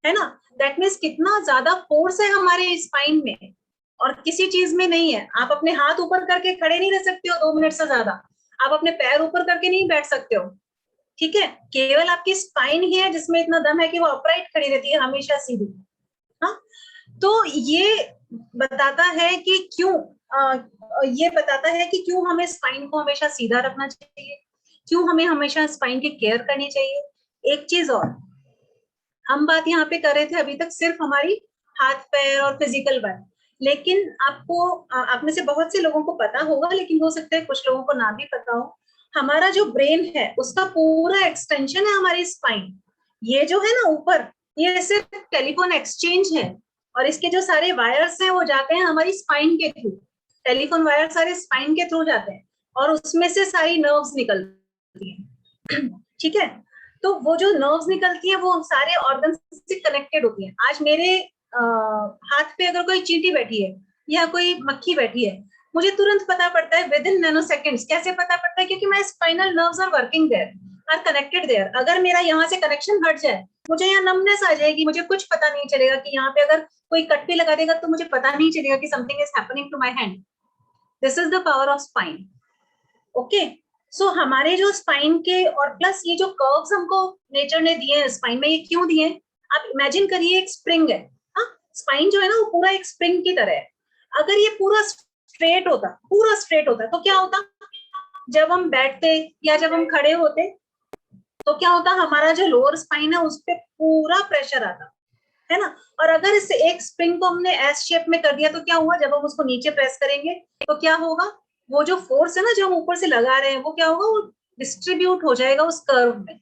S2: है ना? दैट मीन्स कितना ज्यादा फोर्स है हमारे स्पाइन में, और किसी चीज में नहीं है. आप अपने हाथ ऊपर करके खड़े नहीं रह सकते हो 2 मिनट से ज्यादा. आप अपने पैर ऊपर करके नहीं बैठ सकते हो. ठीक है, केवल आपकी स्पाइन ही है जिसमें इतना दम है कि वो अपराइट खड़ी रहती है, हमेशा सीधी. हाँ. तो ये बताता है कि क्यों हमें स्पाइन को हमेशा सीधा रखना चाहिए, क्यों हमें हमेशा स्पाइन की केयर करनी चाहिए. एक चीज और, हम बात यहाँ पे कर रहे थे अभी तक सिर्फ हमारी हाथ पैर और फिजिकल बात, लेकिन आप में से बहुत से लोगों को पता होगा, लेकिन हो सकता है कुछ लोगों को ना भी पता हो, हमारा जो ब्रेन है उसका पूरा एक्सटेंशन है हमारी स्पाइन. ये जो है ना ऊपर, ये सिर्फ टेलीफोन एक्सचेंज है, और इसके जो सारे वायर्स हैं वो जाते हैं हमारी स्पाइन के थ्रू. टेलीफोन वायर सारे स्पाइन के थ्रू जाते हैं और उसमें से सारी नर्व्स निकलती हैं. ठीक है. तो वो जो नर्व्स निकलती हैं वो सारे ऑर्गन से कनेक्टेड होती हैं. आज मेरे हाथ पे अगर कोई चींटी बैठी है या कोई मक्खी बैठी है, मुझे तुरंत पता पड़ता है विद इन नैनो सेकेंड्स. कैसे पता पड़ता है? क्योंकि my spinal nerves are working there, are connected there. अगर मेरा यहाँ से कनेक्शन हट जाए, मुझे यहाँ नमनेस आ जाएगी, मुझे कुछ पता नहीं चलेगा कि यहाँ पे अगर कोई कट भी लगा देगा तो मुझे पता नहीं चलेगा कि something is happening to my hand. This is the power of spine. Okay. So हमारे जो स्पाइन के, और प्लस ये जो कर्व्स हमको नेचर ने दिए हैं स्पाइन में, ये क्यों दिए हैं? आप इमेजिन करिए, एक स्प्रिंग है. हाँ, स्पाइन जो है ना वो पूरा एक स्प्रिंग की तरह है. अगर ये पूरा स्ट्रेट होता तो क्या होता? जब हम बैठते या जब हम खड़े होते तो क्या होता, हमारा जो लोअर स्पाइन है उस पर पूरा प्रेशर आता है ना। और अगर इस एक स्प्रिंग को हमने एस शेप में कर दिया तो क्या हुआ, जब हम उसको नीचे प्रेस करेंगे तो क्या होगा, वो जो फोर्स है ना जो हम ऊपर से लगा रहे हैं वो क्या होगा, वो डिस्ट्रीब्यूट हो जाएगा उस कर्व में।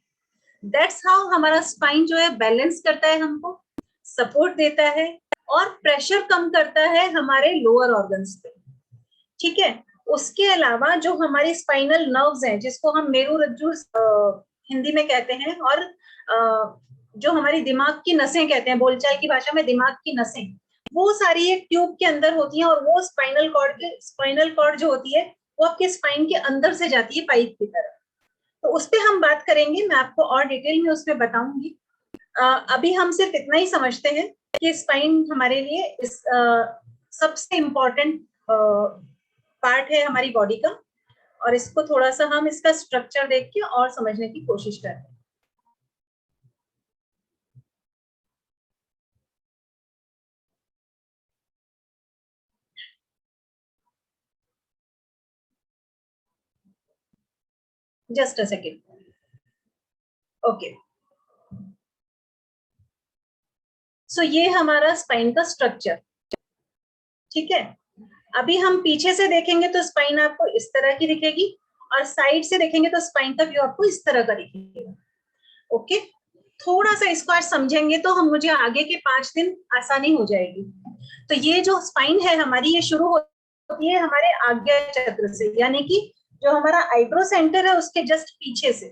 S2: दैट्स हाउ हमारा स्पाइन जो है बैलेंस करता है, हमको सपोर्ट देता है और प्रेशर कम करता है हमारे लोअर ऑर्गन्स पे। ठीक है, उसके अलावा जो हमारी स्पाइनल नर्व्स हैं जिसको हम मेरुरज्जु हिंदी में कहते हैं, और जो हमारी दिमाग की नसें कहते हैं, बोलचाल की भाषा में दिमाग की नसें, वो सारी एक ट्यूब के अंदर होती हैं और वो स्पाइनल कॉर्ड जो होती है वो आपके स्पाइन के अंदर से जाती है पाइप की तरह। तो उस पर हम बात करेंगे, मैं आपको और डिटेल में उसमें बताऊंगी। अभी हम सिर्फ इतना ही समझते हैं कि स्पाइन हमारे लिए इस सबसे इम्पोर्टेंट पार्ट है हमारी बॉडी का, और इसको थोड़ा सा हम इसका स्ट्रक्चर देख के और समझने की कोशिश करते हैं। Just a second. ओके, सो ये हमारा स्पाइन का स्ट्रक्चर। ठीक है, अभी हम पीछे से देखेंगे तो स्पाइन आपको इस तरह की दिखेगी, और साइड से देखेंगे तो स्पाइन का व्यू आपको इस तरह का दिखेगा। ओके, थोड़ा सा इसको आज समझेंगे तो हम मुझे आगे के 5 दिन आसानी हो जाएगी। तो ये जो स्पाइन है हमारी, ये शुरू होती है हमारे आज्ञा चक्र से, यानी कि जो हमारा आईब्रो सेंटर है उसके जस्ट पीछे से।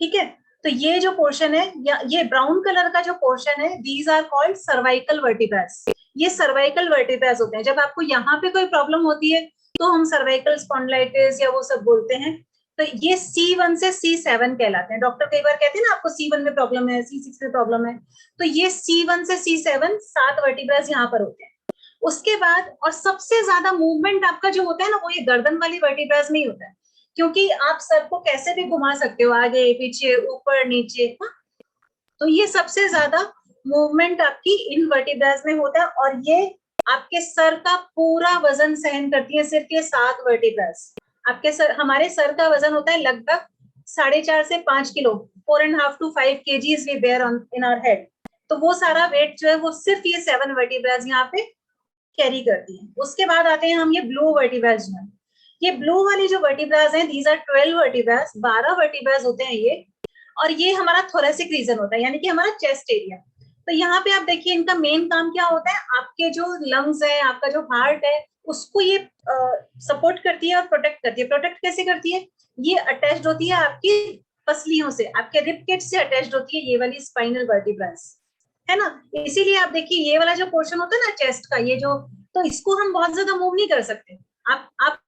S2: ठीक है, तो ये जो पोर्शन है, या ये ब्राउन कलर का जो पोर्शन है, these are called cervical vertebras. ये सर्वाइकल वर्टिब्रास होते हैं। जब आपको यहाँ पे कोई प्रॉब्लम होती है तो हम सर्वाइकल स्पॉन्डिलाइटिस या वो सब बोलते हैं। तो ये C1 से C7 कहलाते हैं। डॉक्टर कई बार कहते हैं ना आपको C1 में प्रॉब्लम है, C6 में प्रॉब्लम है, तो ये C1 से C7 7 वर्टिब्रास यहाँ पर होते हैं। उसके बाद और सबसे ज्यादा मूवमेंट आपका जो होता है ना, वो ये गर्दन वाली वर्टिब्रास में ही होता है, क्योंकि आप सर को कैसे भी घुमा सकते हो, आगे पीछे ऊपर नीचे। तो ये सबसे ज्यादा मूवमेंट आपकी इन वर्टिब्रास में होता है, और ये आपके सर का पूरा वजन सहन करती है। सिर्फ ये 7 वर्टिब्रास आपके सर, हमारे सर का वजन होता है लगभग 4.5 से 5 kilo, 4.5 to 5 kgs we bear on in our head। तो वो सारा वेट जो है वो सिर्फ ये 7 वर्टिब्रास यहाँ पे कैरी करती है। उसके बाद आते हैं हम ये ब्लू वर्टिब्रास जो है। ये ब्लू वाली जो वर्टिब्रास हैं, दीज आर 12 वर्टिब्रास, 12 वर्टिब्रास होते हैं ये, और ये हमारा थोरेसिक रीजन होता है, यानी कि हमारा चेस्ट एरिया। तो यहाँ पे आप देखिए इनका मेन काम क्या होता है, आपके जो लंग्स है, आपका जो हार्ट है, उसको ये सपोर्ट करती है और प्रोटेक्ट करती है। प्रोटेक्ट कैसे करती है, ये अटैच्ड होती है आपकी पसलियों से, आपके रिब केज से अटैच्ड होती है ये वाली स्पाइनल वर्टिब्रास, है ना। इसीलिए आप देखिए ये वाला जो पोर्शन होता है ना चेस्ट का, ये जो, तो इसको हम बहुत ज्यादा मूव नहीं कर सकते। आप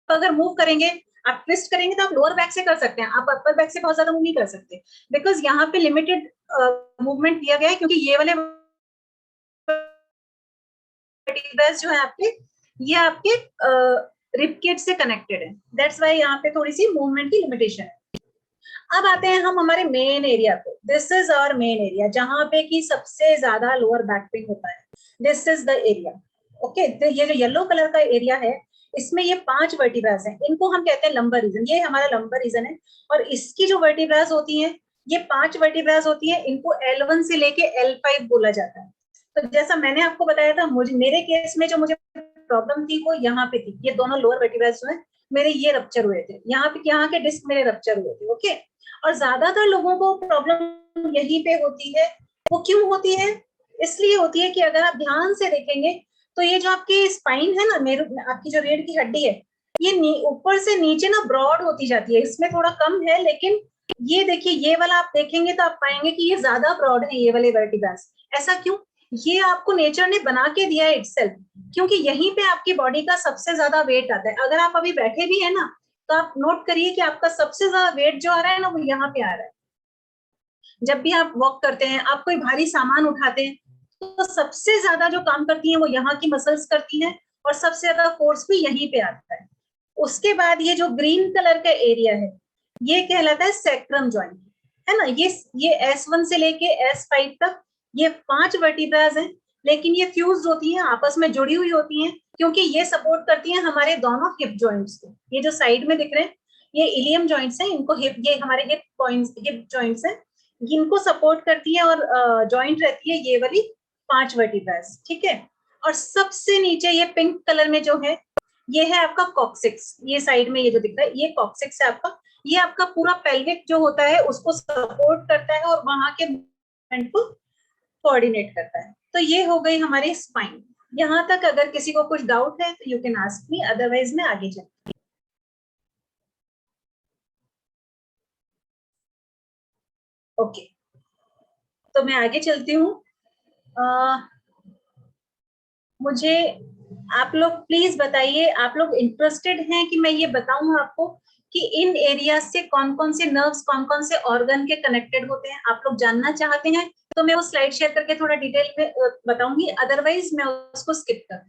S2: अगर मूव करेंगे, आप ट्विस्ट करेंगे तो आप लोअर बैक से कर सकते हैं, आप अपर बैक से बहुत ज्यादा मूव नहीं कर सकते, बिकॉज यहाँ पे लिमिटेड मूवमेंट दिया गया है, क्योंकि ये वाले वर्टिब्रास जो है आपके, ये आपके रिब केज से कनेक्टेड है। दैट्स व्हाई यहाँ पे थोड़ी सी मूवमेंट की लिमिटेशन है। अब आते हैं हम हमारे मेन एरिया पे। This is our main area, जहां पे कि सबसे ज्यादा लोअर बैक पेन होता है। This is the area. Okay, ये जो येलो कलर का एरिया है, इसमें ये 5 वर्टिब्रास हैं, इनको हम कहते हैं लंबर रीजन। ये हमारा लंबर रीजन है, और इसकी जो वर्टिब्रास होती हैं, ये 5 वर्टिब्रास होती है, इनको L1 से लेके L5 बोला जाता है। तो जैसा मैंने आपको बताया था, मेरे केस में जो मुझे प्रॉब्लम थी वो यहाँ पे थी। ये दोनों लोअर वर्टिब्रास जो है मेरे, ये रप्चर हुए थे, यहाँ के डिस्क मेरे रप्चर हुए थे। ओके, और ज्यादातर लोगों को प्रॉब्लम यहीं पे होती है। वो क्यों होती है, इसलिए होती है कि अगर आप ध्यान से देखेंगे तो ये जो आपकी स्पाइन है ना, आपकी जो रीढ़ की हड्डी है, ये ऊपर से नीचे ना ब्रॉड होती जाती है। इसमें थोड़ा कम है, लेकिन ये देखिए, ये वाला आप देखेंगे तो आप पाएंगे कि ये ज्यादा ब्रॉड है, ये वाले वर्टिब्रास। ऐसा क्यों, ये आपको नेचर ने बना के दिया है इटसेल्फ, क्योंकि यहीं पे आपकी बॉडी का सबसे ज्यादा वेट आता है। अगर आप अभी बैठे भी है ना, तो आप नोट करिए कि आपका सबसे ज्यादा वेट जो आ रहा है ना, वो यहाँ पे आ रहा है। जब भी आप वॉक करते हैं, आप कोई भारी सामान उठाते हैं, तो सबसे ज्यादा जो काम करती हैं वो यहाँ की मसल्स करती हैं, और सबसे ज्यादा फोर्स भी यहीं पे आता है। उसके बाद ये जो ग्रीन कलर का एरिया है, ये कहलाता है सैक्रम जॉइंट, है ना। ये S1 से लेके S5 तक ये 5 वर्टिब्रास हैं, लेकिन ये फ्यूज्ड होती हैं, आपस में जुड़ी हुई होती हैं, क्योंकि ये सपोर्ट करती हैं हमारे दोनों हिप जॉइंट्स को। ये जो साइड में दिख रहे हैं, ये इलियम जॉइंट्स हैं, इनको हिप, ये हमारे हिप पॉइंट्स, हिप जॉइंट्स हैं, इनको सपोर्ट करती है और जॉइंट रहती है ये वाली 5 वर्टिब्रास, ठीक है। और सबसे नीचे ये पिंक कलर में जो है ये है आपका कॉक्सिक्स, ये साइड में ये जो दिख रहा है ये कॉक्सिक्स है आपका, ये आपका पूरा पेल्विक जो होता है उसको सपोर्ट करता है और वहां के मूवमेंट को कोऑर्डिनेट करता है। तो ये हो गई हमारी स्पाइन। यहाँ तक अगर किसी को कुछ डाउट है तो you can ask me, otherwise मैं आगे चलती हूँ। ओके, तो मैं आगे चलती हूँ। मुझे आप लोग प्लीज बताइए, आप लोग इंटरेस्टेड हैं कि मैं ये बताऊं आपको कि इन एरिया से कौन कौन से नर्व्स, कौन कौन से ऑर्गन के कनेक्टेड होते हैं? आप लोग जानना चाहते हैं तो मैं वो स्लाइड शेयर करके थोड़ा डिटेल में बताऊंगी, अदरवाइज मैं उसको स्किप कर।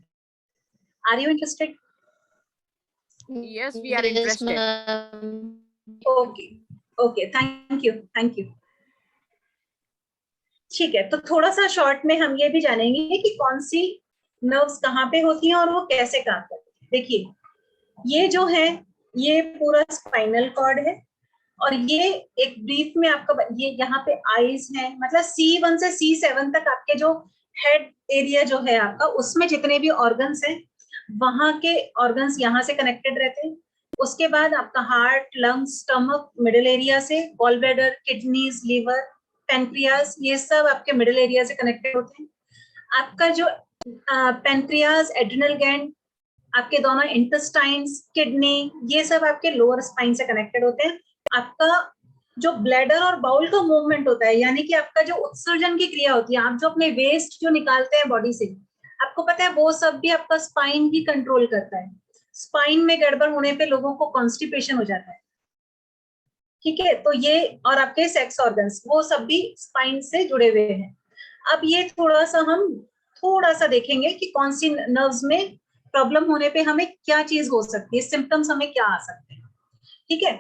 S2: Are you interested?
S6: Yes, we are interested.
S2: Okay okay, thank you thank you. ठीक है, तो थोड़ा सा शॉर्ट में हम ये भी जानेंगे कि कौन सी नर्व्स कहाँ पे होती हैं और वो कैसे काम करती है। देखिए, ये जो है ये पूरा स्पाइनल कॉर्ड है और ये एक ब्रीफ में आपका ये यहाँ पे आईज है, मतलब C1 से C7 तक आपके जो हेड एरिया जो है आपका, उसमें जितने भी ऑर्गन्स हैं वहां के ऑर्गन्स यहाँ से कनेक्टेड रहते हैं। उसके बाद आपका heart, lungs, stomach middle area से, gall bladder, kidneys, liver, pancreas, ये सब आपके मिडिल एरिया से कनेक्टेड होते हैं। आपका जो पेनक्रियाज, एड्रिनल ग्लैंड, आपके दोनों इंटेस्टाइन्स, किडनी, ये सब आपके लोअर स्पाइन से कनेक्टेड होते हैं। आपका जो ब्लैडर और बाउल का मूवमेंट होता है, यानी कि आपका जो उत्सर्जन की क्रिया होती है, आप जो अपने वेस्ट जो निकालते हैं बॉडी से, आपको पता है वो सब भी आपका स्पाइन ही कंट्रोल करता है। स्पाइन में गड़बड़ होने पे लोगों को कॉन्स्टिपेशन हो जाता है, ठीक है। तो ये और आपके सेक्स ऑर्गन्स वो सब भी स्पाइन से जुड़े हुए हैं। अब ये थोड़ा सा देखेंगे कि कौन सी नर्व्स में प्रॉब्लम होने पे हमें क्या चीज हो सकती है, सिम्टम्स हमें क्या आ सकते हैं, ठीक है।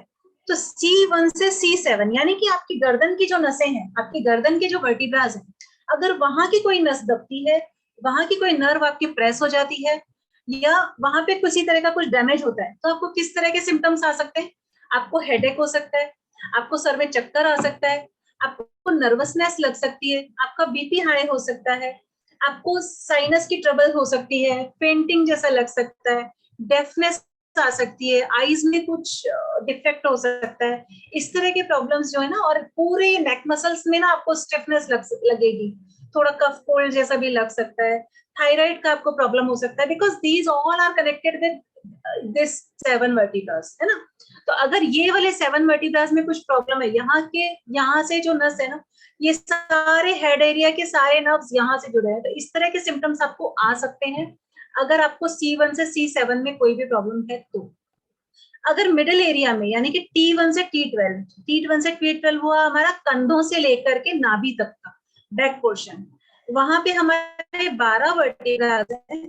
S2: तो C1 से C7 यानी कि आपकी गर्दन की जो नसें हैं, आपकी गर्दन के जो वर्टिब्रास हैं, अगर वहां की कोई नस दबती है, वहां की कोई नर्व आपकी प्रेस हो जाती है या वहां पे किसी तरह का कुछ डैमेज होता है, तो आपको किस तरह के सिम्टम्स आ सकते हैं? आपको हेडेक हो सकता है, आपको सर में चक्कर आ सकता है, आपको नर्वसनेस लग सकती है, आपका बीपी हाई हो सकता है, आपको साइनस की ट्रबल हो सकती है, पेंटिंग जैसा लग सकता है, डेफनेस आ सकती है, आईज में कुछ डिफेक्ट हो सकता है, इस तरह के प्रॉब्लम्स जो है ना, और पूरे नेक मसल्स में ना आपको स्टिफनेस लगेगी, थोड़ा कफ कोल्ड जैसा भी लग सकता है, थायराइड का आपको प्रॉब्लम हो सकता है, because these all are connected with this 7 vertebras, है ना। तो अगर ये वाले 7 वर्टिब्रास में कुछ प्रॉब्लम है, यहाँ से जो नस है ना, ये सारे हेड एरिया के सारे नर्व्स यहाँ से जुड़े हैं, तो इस तरह के सिम्टम्स आपको आ सकते हैं अगर आपको C1 से C7 में कोई भी प्रॉब्लम है तो। अगर मिडिल एरिया में यानी कि T1 से T12 हुआ हमारा कंधों से लेकर के नाभि तक का बैक पोर्शन, वहां पे हमारे 12 वर्टिब्रास हैं।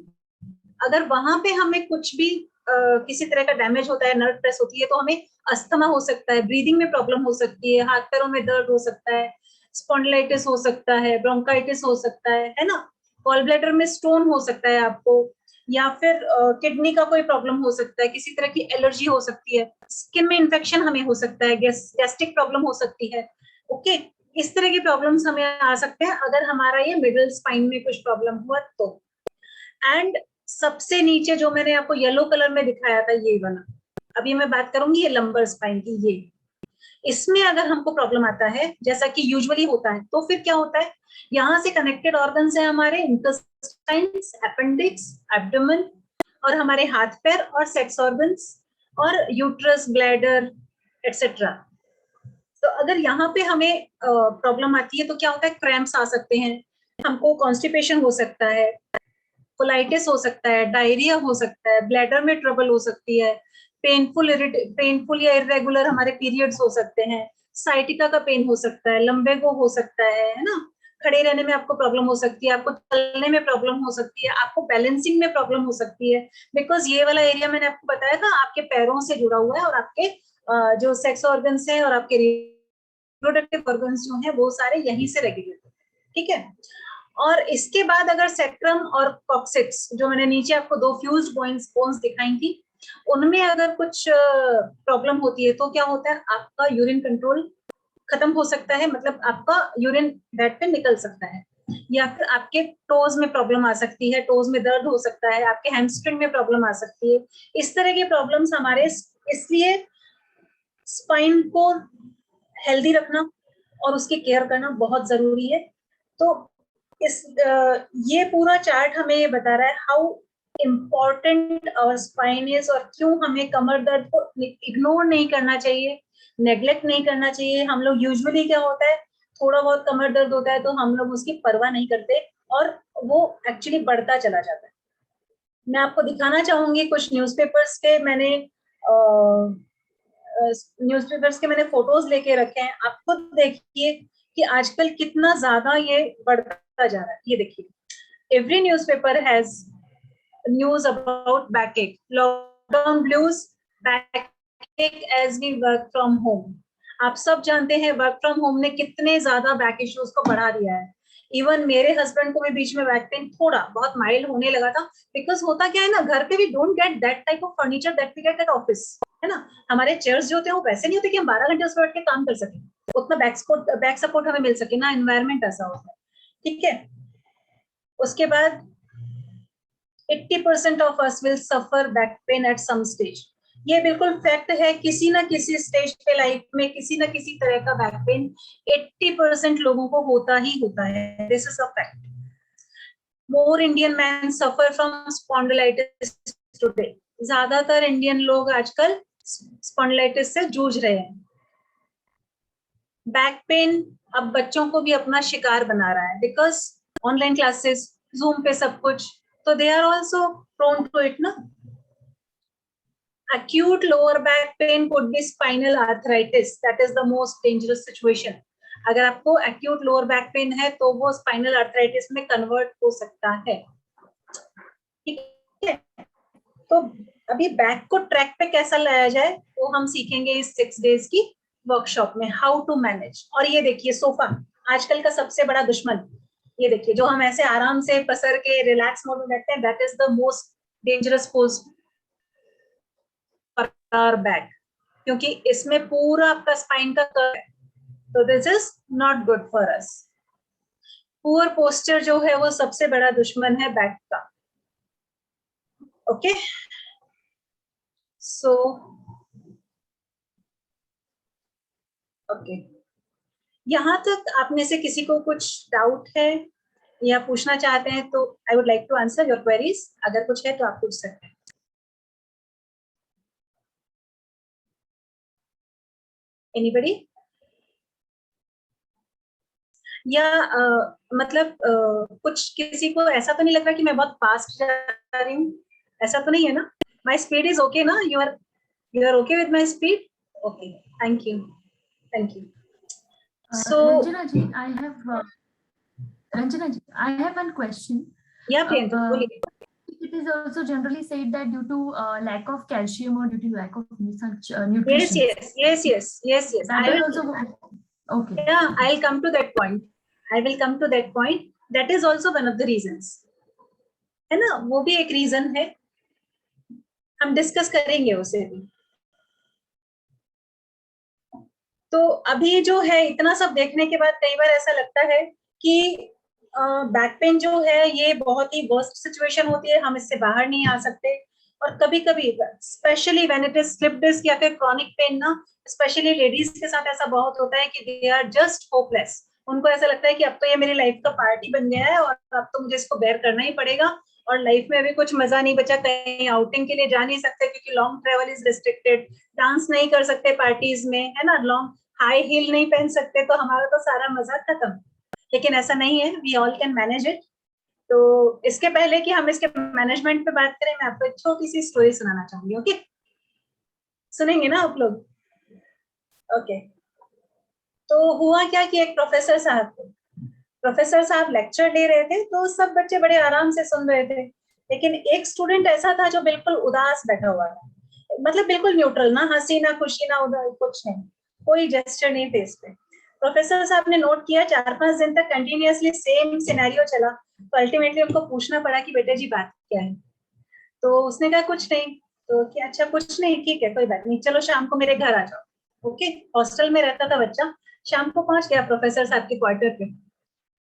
S2: अगर वहां पे हमें कुछ भी किसी तरह का डैमेज होता है, नर्व प्रेस होती है, तो हमें अस्थमा हो सकता है, ब्रीदिंग में प्रॉब्लम हो सकती है, हाथ पैरों में दर्द हो सकता है, स्पॉन्डिलाइटिस हो सकता है, ब्रोंकाइटिस हो सकता है ना, गॉल ब्लैडर में स्टोन हो सकता है आपको, या फिर किडनी का कोई प्रॉब्लम हो सकता है, किसी तरह की एलर्जी हो सकती है, स्किन में इन्फेक्शन हमें हो सकता है, गैस्ट्रिक प्रॉब्लम हो सकती है। ओके, इस तरह की प्रॉब्लम्स हमें आ सकते हैं अगर हमारा ये मिडिल स्पाइन में कुछ प्रॉब्लम हुआ तो। एंड सबसे नीचे जो मैंने आपको येलो कलर में दिखाया था ये वाला, अभी मैं बात करूंगी ये लंबर स्पाइन की, ये इसमें अगर हमको प्रॉब्लम आता है जैसा कि यूजुअली होता है, तो फिर क्या होता है, यहाँ से कनेक्टेड ऑर्गन्स है हमारे इंटेस्टाइन्स, अपेंडिक्स, एब्डोमेन और हमारे हाथ पैर और सेक्स ऑर्गन्स और यूट्रस, ब्लैडर एटसेट्रा। तो अगर यहाँ पे हमें प्रॉब्लम आती है तो क्या होता है, क्रैम्प्स आ सकते हैं, हमको कॉन्स्टिपेशन हो सकता है, कोलाइटिस हो सकता है, डायरिया हो सकता है, ब्लैडर में ट्रबल हो सकती है, पेनफुल या इरेगुलर हमारे पीरियड्स हो सकते हैं, साइटिका का पेन हो सकता है, लंबेगो हो सकता है ना, खड़े रहने में आपको प्रॉब्लम हो सकती है, आपको चलने में प्रॉब्लम हो सकती है, आपको बैलेंसिंग में प्रॉब्लम हो सकती है, बिकॉज ये वाला एरिया मैंने आपको बताया था आपके पैरों से जुड़ा हुआ है और आपके जो सेक्स ऑर्गन्स हैं और आपके रिप्रोडक्टिव ऑर्गन्स जो हैं वो सारे यहीं से रेगुलेट होते हैं, ठीक है। और इसके बाद अगर सेक्रम और कॉक्सिक्स, जो मैंने नीचे आपको 2 फ्यूज्ड बोन्स दिखाई थी, उनमें अगर कुछ प्रॉब्लम होती है तो क्या होता है, आपका यूरिन कंट्रोल खत्म हो सकता है, मतलब आपका यूरिन बेड पे निकल सकता है, या फिर आपके टोज में प्रॉब्लम आ सकती है, टोज में दर्द हो सकता है, आपके हैमस्ट्रिंग में प्रॉब्लम आ सकती है। इस तरह की प्रॉब्लम्स हमारे, इसलिए स्पाइन को हेल्दी रखना और उसकी केयर करना बहुत जरूरी है। तो ये पूरा चार्ट हमें ये बता रहा है हाउ इम्पोर्टेंट और स्पाइन इज, और क्यों हमें कमर दर्द को इग्नोर नहीं करना चाहिए, नेग्लेक्ट नहीं करना चाहिए। हम लोग यूजुअली क्या होता है, थोड़ा बहुत कमर दर्द होता है तो हम लोग उसकी परवाह नहीं करते और वो एक्चुअली बढ़ता चला जाता है। मैं आपको दिखाना चाहूंगी कुछ न्यूज़पेपर्स के, मैंने न्यूज़पेपर्स के मैंने फोटोज लेके रखे हैं। आप खुद देखिए कि आजकल कितना ज्यादा ये बढ़ता जा रहा है। ये देखिए, every newspaper has news about backache, lockdown blues, backache as we work from home. आप सब जानते हैं वर्क फ्रॉम होम ने कितने ज्यादा बैक इश्यूज को बढ़ा दिया है। इवन मेरे हस्बैंड को भी बीच में बैक पेन थोड़ा बहुत माइल्ड होने लगा था, बिकॉज होता क्या है ना, घर पे we don't get that type of furniture that we get at office, है ना। हमारे चेयर्स जो होते हैं वो वैसे नहीं होते कि हम 12 घंटे उस पर बैठ के काम कर सकें, उतना बैक सपोर्ट हमें मिल सके ना, एनवायरमेंट ऐसा होता है, ठीक है। उसके बाद 80% of us will suffer back pain at some stage. ये बिल्कुल फैक्ट है, किसी ना किसी स्टेज पे लाइफ में किसी ना किसी तरह का बैक पेन 80% लोगों को होता ही होता है। This is a fact. More Indian man suffer from spondylitis today. ज्यादातर इंडियन लोग आजकल स्पॉन्डिलाइटिस से जूझ रहे हैं। बैक पेन अब बच्चों को भी अपना शिकार बना रहा है, बिकॉज ऑनलाइन क्लासेस, जूम पे सब कुछ, so they are also prone to it, na. Acute lower back pain could be spinal arthritis. That is the most dangerous situation. अगर आपको acute lower back pain है तो वो spinal arthritis में convert हो सकता है, ठीक है। तो अभी बैक को ट्रैक पे कैसा लाया जाए वो हम सीखेंगे इस 6 days की वर्कशॉप में, हाउ टू मैनेज। और ये देखिए, सोफा आजकल का सबसे बड़ा दुश्मन, ये देखिए, जो हम ऐसे आराम से पसर के रिलैक्स मोड में बैठते हैं, that is the most dangerous pose for our back, क्योंकि इसमें पूरा आपका स्पाइन का कर्व है, तो this is not good for us. Poor posture जो है वो सबसे बड़ा दुश्मन है बैक का, ओके। सो ओके, यहाँ तक आप में से किसी को कुछ डाउट है या पूछना चाहते हैं तो I would like to answer your queries. अगर कुछ है तो आप पूछ सकते हैं। एनीबडी? या मतलब कुछ किसी को ऐसा तो नहीं लग रहा कि मैं बहुत फास्ट जा रही हूँ? ऐसा तो नहीं है ना? माई स्पीड इज ओके ना? You are okay with my speed? Okay, thank you, thank you. So
S7: Ranjana ji, I have one question.
S2: Yeah, Priyanka, बोलिए।
S7: It is also generally said that due to lack of calcium or due to lack of nutrition.
S2: Yes.
S7: That will also okay.
S2: Yeah, I'll come to that point. That is also one of the reasons, है ना, वो भी एक reason है, हम discuss करेंगे उसे भी। तो अभी जो है इतना सब देखने के बाद कई बार ऐसा लगता है कि बैक पेन जो है ये बहुत ही वर्स्ट सिचुएशन होती है, हम इससे बाहर नहीं आ सकते। और कभी कभी specially when it is slip disc या फिर क्रॉनिक पेन ना, स्पेशली लेडीज के साथ ऐसा बहुत होता है कि दे आर जस्ट होपलेस। उनको ऐसा लगता है कि अब तो ये मेरी लाइफ का पार्टी बन गया है और अब तो मुझे इसको बेयर करना ही पड़ेगा, और लाइफ में अभी कुछ मजा नहीं बचा, कहीं आउटिंग के लिए जा नहीं सकते क्योंकि long travel is restricted, dance नहीं कर सकते पार्टीज में, है ना, लॉन्ग हाई हील नहीं पहन सकते, तो हमारा तो सारा मजा खत्म। लेकिन ऐसा नहीं है, we all can manage it. तो इसके पहले कि हम इसके मैनेजमेंट पे बात करें, मैं आपको एक छोटी सी स्टोरी सुनाना चाहूंगी। ओके, सुनेंगे ना आप लोग? ओके, तो हुआ क्या कि एक प्रोफेसर साहब लेक्चर दे रहे थे, तो सब बच्चे बड़े आराम से सुन रहे थे, लेकिन एक स्टूडेंट ऐसा था जो बिल्कुल उदास बैठा हुआ था, मतलब बिल्कुल न्यूट्रल, ना हंसी ना खुशी ना उधर कुछ नहीं, कोई जेस्चर नहीं थे इस पे। प्रोफेसर साहब ने नोट किया 4-5 दिन तक कंटिन्यूअसली सेम सिनेरियो चला, तो अल्टीमेटली उनको पूछना पड़ा कि बेटे जी बात क्या है। तो उसने कहा कुछ नहीं, तो क्या, अच्छा कुछ नहीं, ठीक है कोई बात नहीं, चलो शाम को मेरे घर आ जाओ। ओके, हॉस्टल में रहता था बच्चा, शाम को पहुंच गया प्रोफेसर साहब के क्वार्टर पे।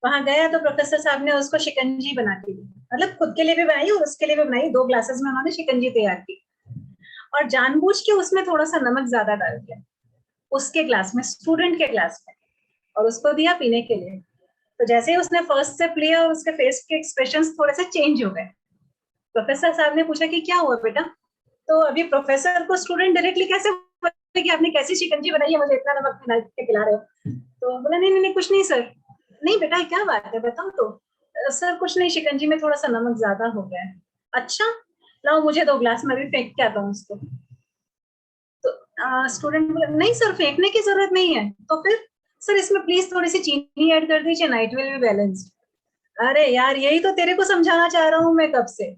S2: वहां गया तो प्रोफेसर साहब ने उसको शिकंजी बना के दी, मतलब खुद के लिए भी बनाई और उसके लिए भी बनाई, 2 ग्लासेस में उन्होंने शिकंजी तैयार की और जानबूझ के उसमें थोड़ा सा नमक ज्यादा डाल दिया उसके ग्लास में, स्टूडेंट के ग्लास में, और उसको दिया पीने के लिए। तो जैसे ही उसने फर्स्ट सिप लिया, उसके फेस के एक्सप्रेशंस थोड़े से चेंज हो गए। प्रोफेसर साहब ने पूछा कि क्या हुआ बेटा? तो अभी प्रोफेसर को स्टूडेंट डायरेक्टली कैसे बोले कि आपने कैसी शिकंजी बनाई है, मुझे इतना नमक मिला के खिला रहे हो? तो बोला नहीं नहीं नहीं कुछ नहीं सर। नहीं बेटा क्या बात है बताओ तो। सर कुछ नहीं, शिकंजी में थोड़ा सा नमक ज्यादा हो गया है। अच्छा, लाओ मुझे 2 ग्लास, में भी फेंक के आता हूँ उसको। तो स्टूडेंट बोला नहीं सर फेंकने की जरूरत नहीं है। तो फिर सर इसमें प्लीज थोड़ी सी चीनी ऐड कर दीजिए ना, इट विल बी बैलेंस्ड। अरे यार यही तो तेरे को समझाना चाह रहा हूँ मैं कब से।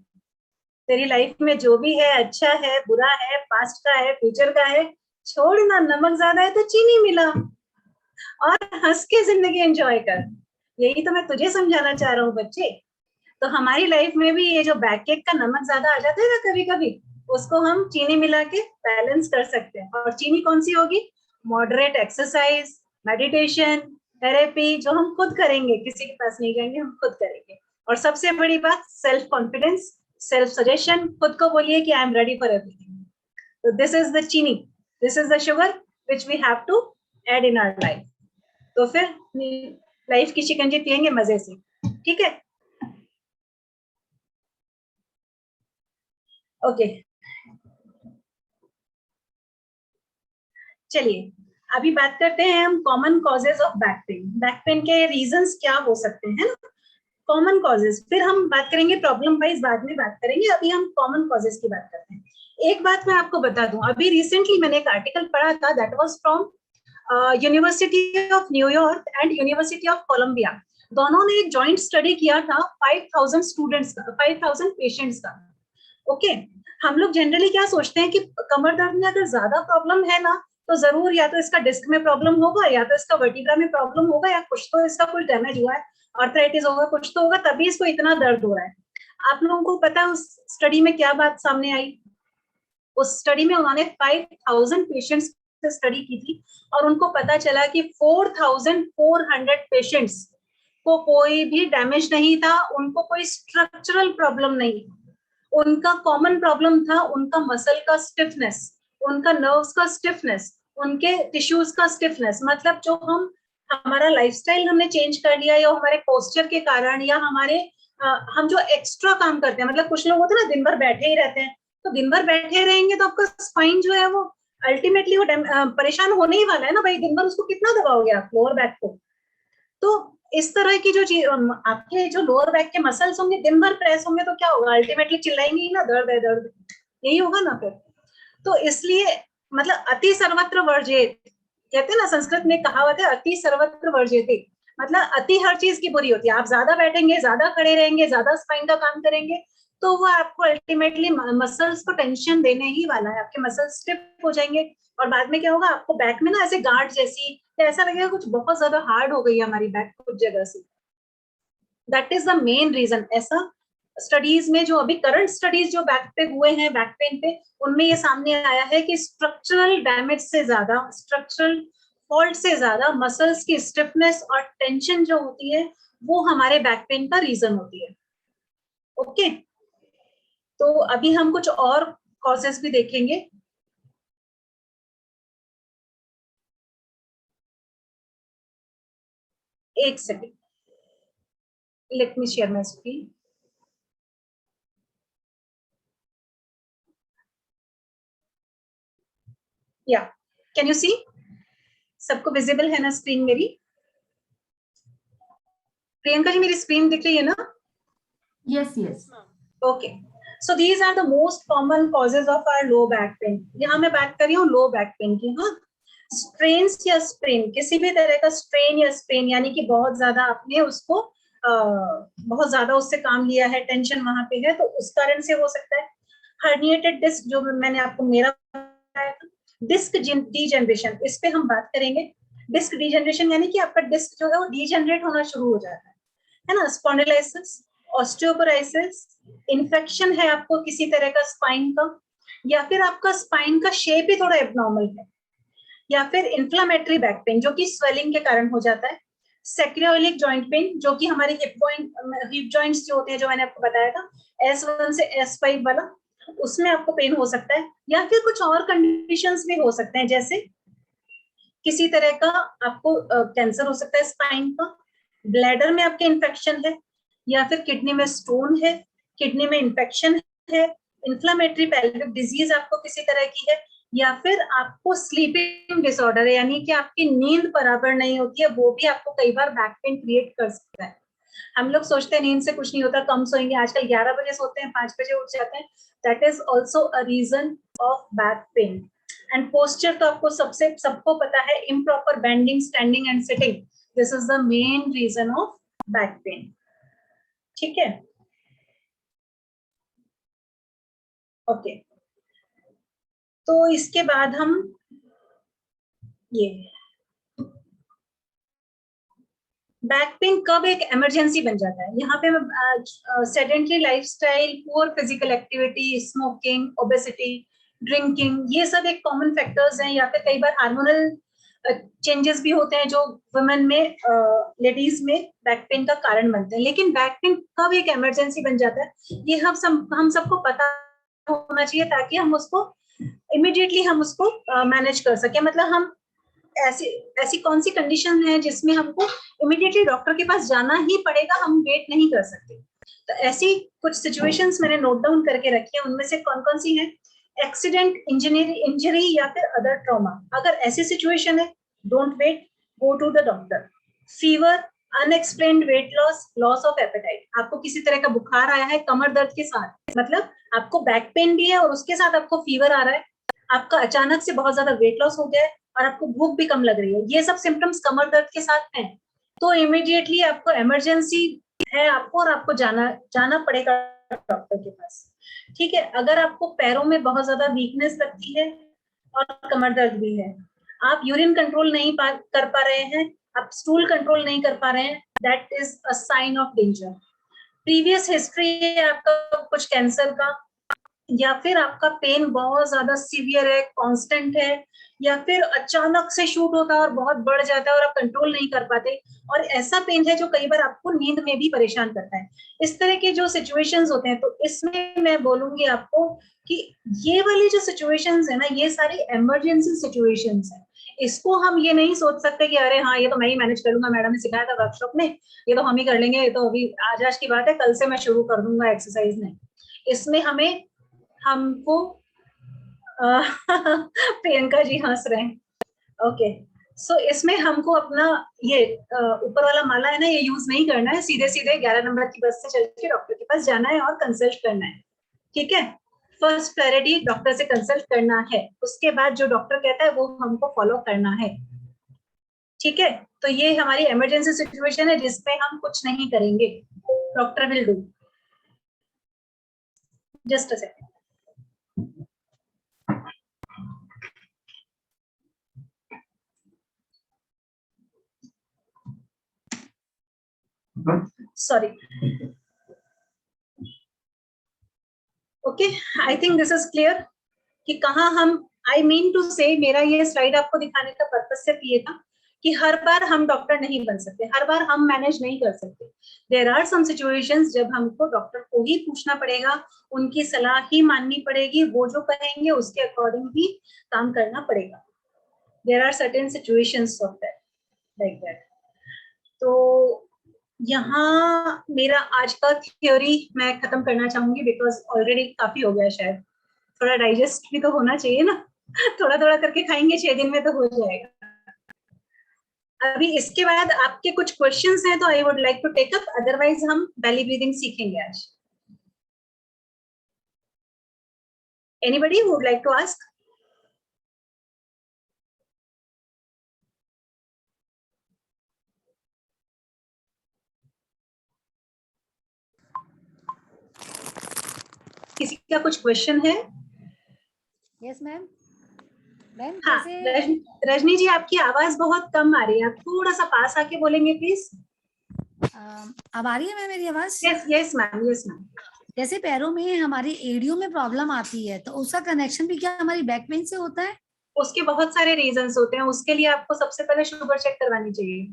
S2: तेरी लाइफ में जो भी है, अच्छा है बुरा है, पास्ट का है फ्यूचर का है, छोड़ ना, नमक ज्यादा है तो चीनी मिला और हंस के जिंदगी एंजॉय कर। यही तो मैं तुझे समझाना चाह रहा हूँ बच्चे। तो हमारी लाइफ में भी ये जो बैकएक का नमक ज्यादा आ जाता है ना कभी कभी, उसको हम चीनी मिला के बैलेंस कर सकते हैं। और चीनी कौन सी होगी? मॉडरेट एक्सरसाइज, मेडिटेशन, थेरेपी, जो हम खुद करेंगे, किसी के पास नहीं जाएंगे, हम खुद करेंगे। और सबसे बड़ी बात, सेल्फ कॉन्फिडेंस, सेल्फ सजेशन, खुद को बोलिए कि I am ready for everything. तो this is the cheeni, this is the sugar which we have to add in our life. तो फिर लाइफ की शिकंजी पियेंगे मजे से, ठीक है? ओके चलिए अभी बात करते हैं हम common causes of back pen. Back pain के रीजंस क्या हो सकते हैं ना, कॉमन कॉजेज। फिर हम बात करेंगे प्रॉब्लम वाइज, बाद में बात करेंगे, अभी हम कॉमन कॉजेज की बात करते हैं। एक बात मैं आपको बता दूं, अभी रिसेंटली मैंने एक आर्टिकल पढ़ा था, that was from university of New York and university of Columbia. दोनों ने एक जॉइंट स्टडी किया था 5000 स्टूडेंट्स का, 5000 पेशेंट्स का। ओके हम लोग जनरली क्या सोचते हैं कि कमर दर्द में अगर ज्यादा प्रॉब्लम है ना, तो जरूर या तो इसका डिस्क में प्रॉब्लम होगा, या तो इसका वर्टिब्रा में प्रॉब्लम होगा, या कुछ तो इसका कुछ डैमेज हुआ है, आर्थराइटिस होगा, कुछ तो होगा, तभी इसको इतना दर्द हो रहा है। आप लोगों को पता है उस स्टडी में क्या बात सामने आई? उस स्टडी में उन्होंने 5000 पेशेंट्स से स्टडी की थी और उनको पता चला कि 4400 पेशेंट्स को कोई भी डैमेज नहीं था, उनको कोई स्ट्रक्चरल प्रॉब्लम नहीं। उनका कॉमन प्रॉब्लम था उनका मसल का स्टिफनेस, उनका नर्व्स का स्टिफनेस, उनके टिश्यूज का स्टिफनेस। मतलब जो हमारा लाइफस्टाइल हमने चेंज कर लिया, या हमारे पोस्चर के कारण, या हमारे हम जो एक्स्ट्रा काम करते हैं, मतलब कुछ लोग होते हैं ना दिन भर बैठे ही रहते हैं, तो दिन भर बैठे रहेंगे तो आपका स्पाइन जो है वो अल्टीमेटली वो परेशान होने ही वाला है ना भाई, दिन भर उसको कितना दबाओगे आप लोअर बैक को। तो इस तरह की जो चीज, आपके जो लोअर बैक के मसल्स होंगे दिन भर प्रेस होंगे तो क्या होगा, अल्टीमेटली चिल्लाएंगे ही ना, दर्द है दर्द, यही होगा ना फिर। तो इसलिए मतलब अति सर्वत्र वर्जेत, कहते हैं ना संस्कृत में कहावत है, अति सर्वत्र वर्जेते, मतलब अति हर चीज की बुरी होती है। आप ज्यादा बैठेंगे, ज्यादा खड़े रहेंगे, ज्यादा स्पाइन का काम करेंगे, तो वो आपको अल्टीमेटली मसल्स को टेंशन देने ही वाला है, आपके मसल्स स्टिफ हो जाएंगे और बाद में क्या होगा, आपको बैक में ना ऐसे गांठ जैसी, ऐसा लगेगा कुछ बहुत ज्यादा हार्ड हो गई है हमारी बैक कुछ जगह से। That is the main reason. ऐसा स्टडीज में, जो अभी करंट स्टडीज जो बैक पे हुए हैं, बैक पेन पे, उनमें ये सामने आया है कि स्ट्रक्चरल डैमेज से ज्यादा, स्ट्रक्चरल फॉल्ट से ज्यादा मसल्स की स्टिफनेस और टेंशन जो होती है वो हमारे बैक पेन का रीजन होती है। ओके तो अभी हम कुछ और कॉजेस भी देखेंगे। एक second, let me share my screen. या कैन यू सी, सबको विजिबल है ना स्क्रीन मेरी? प्रियंका जी मेरी स्क्रीन दिख रही है ना?
S7: Yes, yes.
S2: Okay so these are the most common causes of our low back pain. यहाँ मैं बात कर रही हूँ लो बैक पेन की। हाँ, स्ट्रेन्स या स्प्रेन, किसी भी तरह का स्ट्रेन या स्प्रेन, यानी कि बहुत ज्यादा आपने उसको बहुत ज्यादा उससे काम लिया है, टेंशन वहां पे है, तो उस कारण से हो सकता है। हर्निएटेड डिस्क, जो मैंने आपको मेरा बताया था, डिस्क डीजनरेशन, इस पे हम बात करेंगे। डिस्क डीजनरेशन यानी कि आपका डिस्क जो है वो डीजनरेट होना शुरू हो जाता है ना। स्पॉन्डिलाइसिस, ऑस्टियोपोरोसिस, इन्फेक्शन है आपको किसी तरह का स्पाइन का, या फिर आपका स्पाइन का शेप ही थोड़ा एबनॉर्मल है, या फिर इन्फ्लामेटरी बैक पेन जो कि स्वेलिंग के कारण हो जाता है, सैक्रोइलिक जॉइंट पेन जो कि हमारे हिप जॉइंट्स जो होते हैं, जो मैंने आपको बताया था S1 से S5 वाला, उसमें आपको पेन हो सकता है, या फिर कुछ और कंडीशंस भी हो सकते हैं, जैसे किसी तरह का आपको कैंसर हो सकता है स्पाइन का, ब्लैडर में आपके इन्फेक्शन है, या फिर किडनी में स्टोन है, किडनी में इन्फेक्शन है, इन्फ्लामेटरी पेल्विक डिजीज आपको किसी तरह की है, या फिर आपको स्लीपिंग डिसऑर्डर है, यानी कि आपकी नींद बराबर नहीं होती है, वो भी आपको कई बार बैक पेन क्रिएट कर सकता है। हम लोग सोचते हैं नींद से कुछ नहीं होता, कम सोएंगे, आजकल 11 बजे सोते हैं, 5 बजे उठ जाते हैं, that is also a reason of back pain. And posture तो आपको सबको पता है, improper bending, standing and sitting, this is the main reason of back pain. ठीक है, ओके। तो इसके बाद हम ये बैक पेन कब एक इमरजेंसी बन जाता है, यहाँ पे sedentary lifestyle, poor physical activity, smoking, obesity, drinking, ये सब एक कॉमन फैक्टर्स हैं, या फिर कई बार हार्मोनल चेंजेस भी होते हैं जो वुमेन में, लेडीज में बैक पेन का कारण बनते हैं। लेकिन बैक पेन कब एक इमरजेंसी बन जाता है, ये हम सबको पता होना चाहिए, ताकि हम उसको इमीडिएटली हम उसको मैनेज कर सके। मतलब हम ऐसी कौन सी कंडीशन है जिसमें हमको इमीडिएटली डॉक्टर के पास जाना ही पड़ेगा, हम वेट नहीं कर सकते। तो ऐसी कुछ सिचुएशंस मैंने नोट डाउन करके रखी है, उनमें से कौन कौन सी है, एक्सीडेंट, इंजरी या फिर अदर ट्रॉमा। अगर ऐसी सिचुएशन है, don't wait, go to the doctor. Fever, unexplained weight loss, loss of appetite, आपको किसी तरह का बुखार आया है कमर दर्द के साथ, मतलब आपको बैक पेन भी है और उसके साथ आपको फीवर आ रहा है, आपका अचानक से बहुत ज्यादा वेट लॉस हो गया है और आपको भूख भी कम लग रही है, ये सब सिम्टम्स कमर दर्द के साथ हैं, तो इमीडिएटली आपको इमरजेंसी है आपको, और आपको जाना पड़ेगा डॉक्टर के पास। ठीक है, अगर आपको पैरों में बहुत ज्यादा वीकनेस लगती है और कमर दर्द भी है, आप यूरिन कंट्रोल नहीं कर पा रहे हैं, आप स्टूल कंट्रोल नहीं कर पा रहे हैं, that is a sign of danger. Previous history है आपका कुछ कैंसर का, या फिर आपका पेन बहुत ज्यादा सीवियर है, कांस्टेंट है, या फिर अचानक से शूट होता है और बहुत बढ़ जाता है और आप कंट्रोल नहीं कर पाते, और ऐसा पेन है जो कई बार आपको नींद में भी परेशान करता है। इस तरह के जो सिचुएशंस होते हैं, तो इसमें मैं बोलूंगी आपको कि ये वाली जो सिचुएशंस है ना, ये सारी इमरजेंसी सिचुएशंस है। इसको हम ये नहीं सोच सकते कि अरे हाँ ये तो मैं ही मैनेज कर लूंगा, मैडम ने सिखाया था वर्कशॉप में, ये तो हम ही कर लेंगे, ये तो अभी आज की बात है, कल से मैं शुरू कर दूंगा एक्सरसाइज। नहीं, इसमें हमको प्रियंका जी हंस रहे हैं, ओके। सो इसमें हमको अपना ये ऊपर वाला माला है ना, ये यूज नहीं करना है, सीधे सीधे 11 नंबर की बस से चल के डॉक्टर के पास जाना है और कंसल्ट करना है। ठीक है, फर्स्ट प्रायोरिटी डॉक्टर से कंसल्ट करना है, उसके बाद जो डॉक्टर कहता है वो हमको फॉलो करना है। ठीक है, तो ये हमारी इमरजेंसी सिचुएशन है जिसपे हम कुछ नहीं करेंगे, doctor will do. Just a second. Sorry. Okay, I think this is clear कि कहाँ हम, I mean to say, मेरा ये स्लाइड आपको दिखाने का पर्पस सिर्फ ये था कि हर बार हम डॉक्टर नहीं बन सकते, हर बार हम मैनेज नहीं कर सकते। There are some situations जब हमको डॉक्टर को ही पूछना पड़ेगा, उनकी सलाह ही माननी पड़ेगी, वो जो कहेंगे उसके अकॉर्डिंग ही काम करना पड़ेगा। There are certain situations of that, like that. तो यहाँ मेरा आज का थ्योरी मैं खत्म करना चाहूंगी, बिकॉज ऑलरेडी काफी हो गया, शायद थोड़ा डाइजेस्ट भी तो होना चाहिए ना, थोड़ा थोड़ा करके खाएंगे, 6 दिन में तो हो जाएगा। अभी इसके बाद आपके कुछ क्वेश्चंस हैं तो I would like to take up, otherwise हम बेली ब्रीदिंग सीखेंगे आज। Anybody would like to ask? किसी का कुछ क्वेश्चन है?
S9: Yes ma'am. मैम
S2: हाँ, रजनी जी आपकी आवाज बहुत कम आ रही है, आप थोड़ा सा पास आके बोलेंगे प्लीज।
S9: अब आ रही है मैम मेरी आवाज?
S2: Yes yes ma'am, yes ma'am.
S9: जैसे पैरों में हमारी एड़ियों में प्रॉब्लम आती है, तो उसका कनेक्शन भी क्या हमारी बैक पेन से होता है?
S2: उसके बहुत सारे रीजंस होते हैं, उसके लिए आपको सबसे पहले शुगर चेक करवानी चाहिए।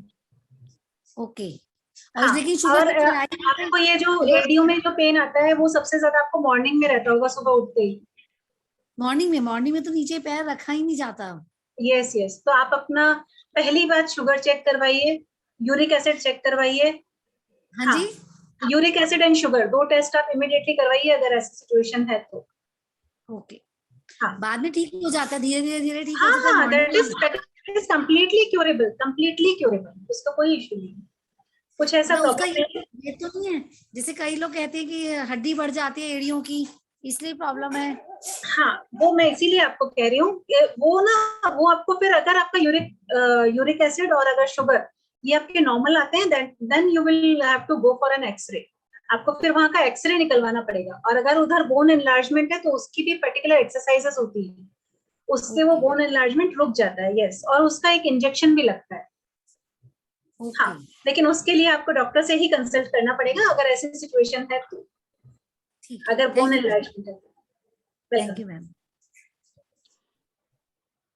S9: ओके। और
S2: हाँ,
S9: लेकिन शुगर
S2: और
S9: तो चढ़ाई
S2: आपको ये जो एडियो में जो पेन आता है वो सबसे ज्यादा आपको मॉर्निंग में रहता होगा, सुबह उठते ही।
S9: मॉर्निंग में तो नीचे पैर रखा ही नहीं जाता।
S2: यस यस, तो आप अपना पहली बात शुगर चेक करवाइए, यूरिक एसिड चेक करवाइए।
S9: हाँ जी।
S2: Uric acid and sugar 2 test आप इमीडिएटली करवाइए अगर ऐसी सिचुएशन है तो।
S9: ओके।
S2: हाँ,
S9: बाद में ठीक हो जाता है, धीरे धीरे ठीक हो
S2: हाँ
S9: जाता है।
S2: हाँ,
S9: morning
S2: that is completely curable, उसका कोई इशू नहीं, कुछ ऐसा
S9: मतलब उसका
S2: प्रॉब्लम नहीं है।
S9: ये तो नहीं है जैसे कई लोग कहते हैं कि हड्डी बढ़ जाती है एड़ियों की, इसलिए प्रॉब्लम है।
S2: हाँ, वो मैं इसीलिए आपको कह रही हूँ कि वो आपको फिर अगर आपका यूरिक एसिड और अगर शुगर ये आपके नॉर्मल आते हैं, then you will have to go for an x-ray. आपको फिर वहां का एक्सरे निकलवाना पड़ेगा, और अगर उधर बोन एनलार्जमेंट है तो उसकी भी पर्टिकुलर एक्सरसाइजेस होती है, उससे वो बोन एनलार्जमेंट रुक जाता है। यस, और उसका एक इंजेक्शन भी लगता है। हाँ, लेकिन उसके लिए आपको डॉक्टर से ही कंसल्ट करना पड़ेगा अगर ऐसी सिचुएशन है तो, अगर बोन एनलार्जमेंट है।
S9: Thank you ma'am.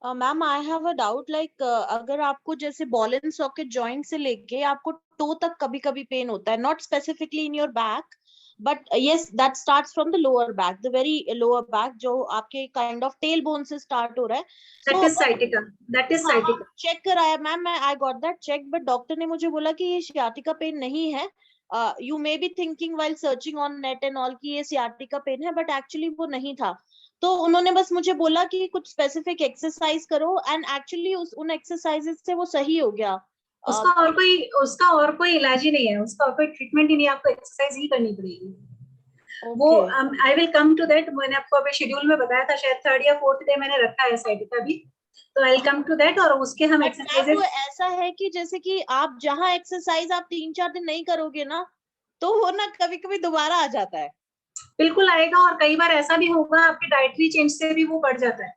S8: Ma'am I have a doubt, like अगर आपको जैसे बॉल एंड सॉकेट जॉइंट से लेके आपको टो तक कभी कभी पेन होता है, not specifically in your back, but yes that starts from the lower back, the very lower back, जो आपके काइंड ऑफ टेल बोन से स्टार्ट हो रहा है।
S2: That is sciatica, that is sciatica.
S8: Check कराया मैम, मैं I got that check, but doctor ने मुझे बोला कि ये सियाटिका पेन नहीं है। You may be thinking while searching on net and all कि ये सियाटिका पेन है, बट एक्चुअली वो नहीं था। तो उन्होंने बस मुझे बोला कि कुछ स्पेसिफिक एक्सरसाइज करो, एंड एक्चुअली उन एक्सरसाइजेस से वो सही हो गया।
S2: उसका और कोई इलाज ही नहीं है, उसका और कोई ट्रीटमेंट ही नहीं है, आपको एक्सरसाइज ही करनी पड़ेगी। वो I will come to that, मैंने आपको अभी शेड्यूल में बताया था, शायद 3rd या 4th डे मैंने रखा है साइटिका भी, तो I will come to that, और उसके हम एक्सरसाइजेस।
S8: वो ऐसा है कि जैसे कि आप जहाँ एक्सरसाइज आप 3-4 दिन नहीं करोगे ना, तो वो ना कभी कभी दोबारा आ जाता है।
S2: बिल्कुल आएगा, और कई बार ऐसा भी होगा आपके डाइटरी चेंज से भी वो बढ़ जाता है।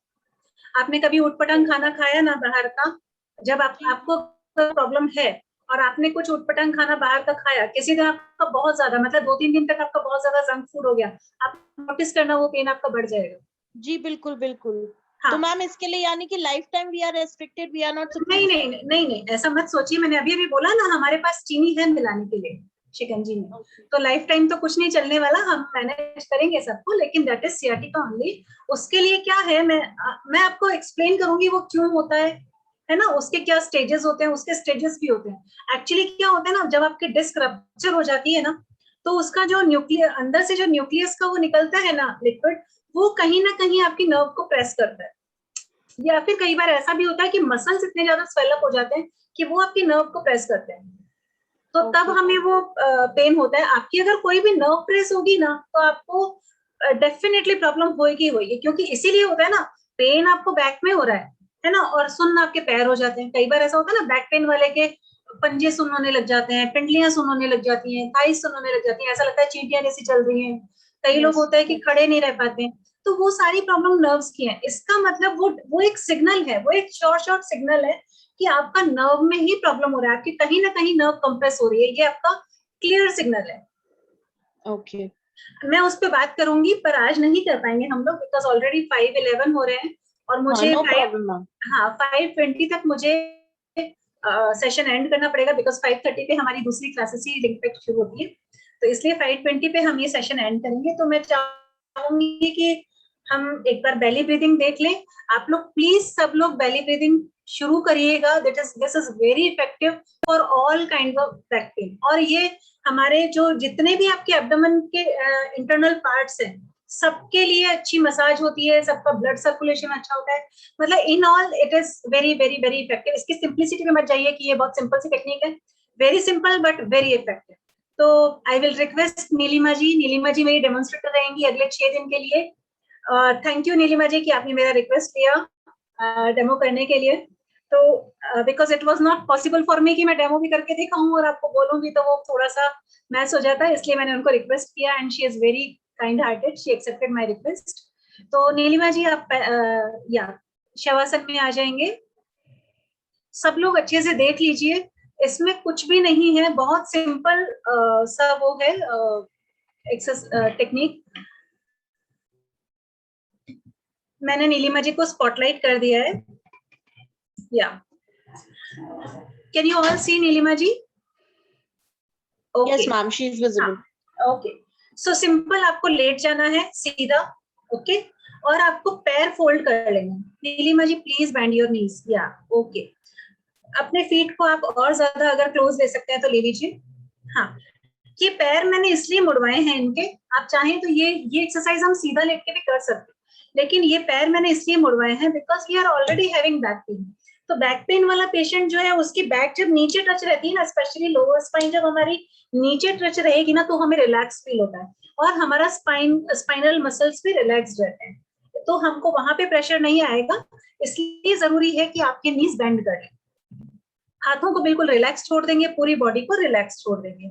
S2: आपने कभी उटपटांग खाना खाया ना बाहर का, जब आपको प्रॉब्लम है और आपने कुछ उटपटांग खाना बाहर का खाया, किसी दिन आपका बहुत ज्यादा, मतलब 2-3 दिन तक आपका बहुत ज्यादा जंक फूड हो गया, आप नोटिस करना वो पेन आपका बढ़ जाएगा।
S8: जी बिल्कुल बिल्कुल। तो मैम इसके लिए यानी कि life time we are restricted, we are not.
S2: नहीं, ऐसा मत सोचिए, मैंने अभी बोला ना हमारे पास चीनी है मिलाने के लिए शिकंजी में, तो लाइफ टाइम तो कुछ नहीं चलने वाला, हम मैनेज करेंगे सबको, लेकिन दैट इज सियाटिका ओनली। उसके लिए क्या है, मैं आपको एक्सप्लेन करूंगी वो क्यों होता है ना, उसके क्या स्टेजेस होते हैं, उसके स्टेजेस भी होते हैं। एक्चुअली क्या होता है ना, जब आपकी डिस्क रप्चर हो जाती है ना, तो उसका जो न्यूक्लियर अंदर से जो न्यूक्लियस का वो निकलता है ना लिक्विड, वो कहीं ना कहीं आपकी नर्व को प्रेस करता है, या फिर कई बार ऐसा भी होता है कि मसल्स इतने ज्यादा स्वेलअप हो जाते हैं कि वो आपकी नर्व को प्रेस करते हैं, तो तब हमें वो पेन होता है। आपकी अगर कोई भी नर्व प्रेस होगी ना, तो आपको डेफिनेटली प्रॉब्लम होगी, क्योंकि इसीलिए होता है ना, पेन आपको बैक में हो रहा है ना, और सुन्न आपके पैर हो जाते हैं। कई बार ऐसा होता है ना, बैक पेन वाले के पंजे सुन्न होने लग जाते हैं, पिंडलियां सुन्न होने लग जाती हैं, थाइस सुन्न होने लग जाती हैं, ऐसा लगता है चींटियां जैसी चल रही हैं। कई लोग होता है कि खड़े नहीं रह पाते हैं, तो वो सारी प्रॉब्लम नर्व्स की है। इसका मतलब वो एक सिग्नल है, वो एक शॉर्ट सिग्नल है कि आपका नर्व में ही प्रॉब्लम हो रहा है, आपकी कहीं ना कहीं नर्व कंप्रेस हो रही है, ये आपका क्लियर सिग्नल है।
S8: ओके,
S2: मैं उस पर बात करूंगी, पर आज नहीं कर पाएंगे हम लोग, बिकॉज ऑलरेडी 5:11 हो रहे हैं, और मुझे 5:20 तक मुझे सेशन एंड करना पड़ेगा, बिकॉज 5:30 पे हमारी दूसरी क्लासेस ही लिंक पे शुरू होती है, तो इसलिए 5:20 पे हम ये सेशन एंड करेंगे। तो मैं चाहूंगी कि हम एक बार बेली ब्रीदिंग देख लें। आप लोग प्लीज सब लोग बेली ब्रीदिंग शुरू करिएगा, this is very effective for all kind of back pen. और ये हमारे जो जितने भी आपके एब्डोमेन के इंटरनल पार्ट्स हैं, सबके लिए अच्छी मसाज होती है, सबका ब्लड सर्कुलेशन अच्छा होता है, मतलब in all it is very very very effective. इसकी सिंप्लिसिटी में मत जाइए कि ये बहुत सिंपल सी टेक्निक है, very simple but very effective. तो आई विल रिक्वेस्ट नीलिमा जी मेरी डेमोन्स्ट्रेटर रहेंगी अगले 6 दिन के लिए। थैंक यू नीलिमा जी कि आपने मेरा रिक्वेस्ट किया डेमो करने के लिए। तो because it was not possible for me कि मैं डेमो भी करके दिखाऊं और आपको बोलूं भी, तो वो थोड़ा सा मैच हो जाता है, इसलिए मैंने उनको रिक्वेस्ट किया, and she is very kind hearted, she accepted my request. तो नीलिमा जी आप या शवासन में आ जाएंगे। सब लोग अच्छे से देख लीजिए, इसमें कुछ भी नहीं है, बहुत सिंपल सा वो है टेक्निक मैंने नीलिमा जी को स्पॉटलाइट कर दिया है. या can you all see Neelima ji?
S8: Yes, ma'am, she is visible.
S2: Okay, so simple आपको लेट जाना है सीधा. ओके, और आपको पैर फोल्ड कर लेना. नीलिमा जी प्लीज बेंड योर नीज. या ओके, अपने फीट को आप और ज्यादा अगर क्लोज ले सकते हैं तो ले लीजिए. हाँ, ये पैर मैंने इसलिए मुड़वाए हैं इनके, आप चाहें तो ये एक्सरसाइज हम सीधा लेट के भी कर सकते हैं, लेकिन ये पैर मैंने इसलिए मुड़वाए हैं because we are already having back pain. तो बैक पेन वाला पेशेंट जो है उसकी बैक जब नीचे टच रहती है ना, स्पेशली लोअर स्पाइन जब हमारी नीचे टच रहेगी ना, तो हमें रिलैक्स फील होता है और हमारा स्पाइनल मसल्स भी रिलैक्स रहते हैं, तो हमको वहां पे प्रेशर नहीं आएगा. इसलिए जरूरी है कि आपके नीज बेंड करें. हाथों को बिल्कुल रिलैक्स छोड़ देंगे, पूरी बॉडी को रिलैक्स छोड़ देंगे.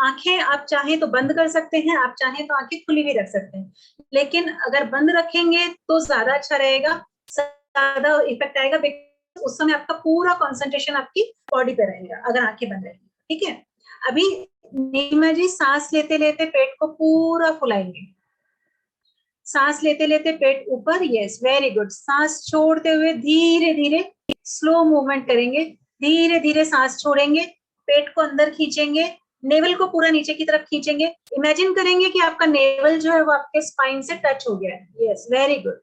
S2: आंखें आप चाहें तो बंद कर सकते हैं, आप चाहें तो आंखें खुली भी रख सकते हैं, लेकिन अगर बंद रखेंगे तो ज्यादा अच्छा रहेगा, ज्यादा इफेक्ट आएगा. उस समय आपका पूरा कंसंट्रेशन आपकी बॉडी पे रहेगा अगर आंखें बंद रहेंगी. ठीक है, अभी नीलिमा जी सांस लेते लेते पेट को पूरा फुलाएंगे. सांस लेते लेते पेट ऊपर. Yes, very good. सांस छोड़ते हुए धीरे धीरे स्लो मूवमेंट करेंगे. धीरे धीरे सांस छोड़ेंगे, पेट को अंदर खींचेंगे, नेवल को पूरा नीचे की तरफ खींचेंगे. इमेजिन करेंगे कि आपका नेवल जो है वो आपके स्पाइन से टच हो गया है. Yes, very good.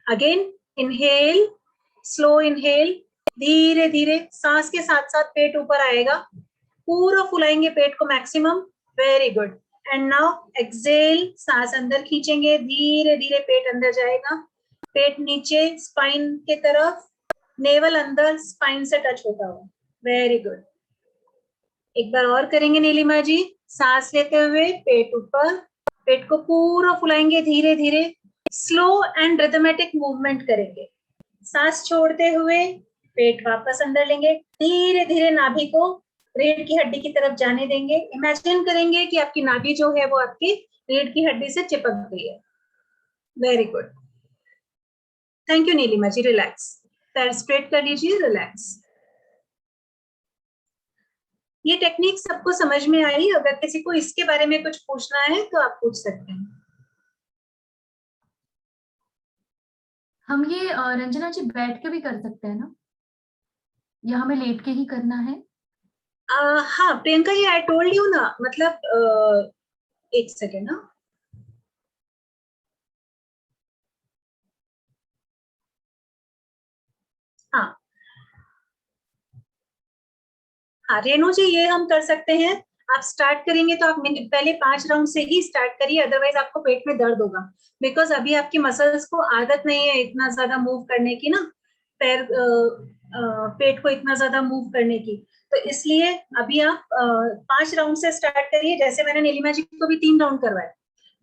S2: Again inhale, slow inhale. धीरे धीरे सांस के साथ साथ पेट ऊपर आएगा. पूरा फुलाएंगे पेट को maximum. Very good. And now exhale, सांस अंदर खींचेंगे, धीरे धीरे पेट अंदर जाएगा. पेट नीचे स्पाइन के तरफ, नेवल अंदर स्पाइन से टच होता हुआ. Very good. एक बार और करेंगे नीलिमा जी. सांस लेते हुए पेट ऊपर, पेट को पूरा फुलाएंगे धीरे धीरे. स्लो एंड रिदमेटिक मूवमेंट करेंगे. सांस छोड़ते हुए पेट वापस अंदर लेंगे. धीरे धीरे नाभि को रीढ़ की हड्डी की तरफ जाने देंगे. इमेजिन करेंगे कि आपकी नाभि जो है वो आपकी रीढ़ की हड्डी से चिपक गई है. Very good. Thank you Neelima ji. Relax. पैर स्ट्रेट कर लीजिए. रिलैक्स. ये टेक्निक सबको समझ में आई? अगर किसी को इसके बारे में कुछ पूछना है तो आप पूछ सकते हैं.
S7: हम ये रंजना जी बैठ के भी कर सकते हैं ना, या हमें लेट के ही करना है?
S2: हाँ Priyanka ji, I told you ना, मतलब एक सेकेंड ना. हाँ रेणु जी, ये हम कर सकते हैं. आप स्टार्ट करेंगे तो आप पहले 5 राउंड से ही स्टार्ट करिए, अदरवाइज आपको पेट में दर्द होगा. बिकॉज अभी आपकी मसल्स को आदत नहीं है इतना ज्यादा मूव करने की ना, पेट को इतना ज्यादा मूव करने की. तो इसलिए अभी आप 5 राउंड से स्टार्ट करिए. जैसे मैंने नीलिमा जी को भी 3 राउंड करवाए,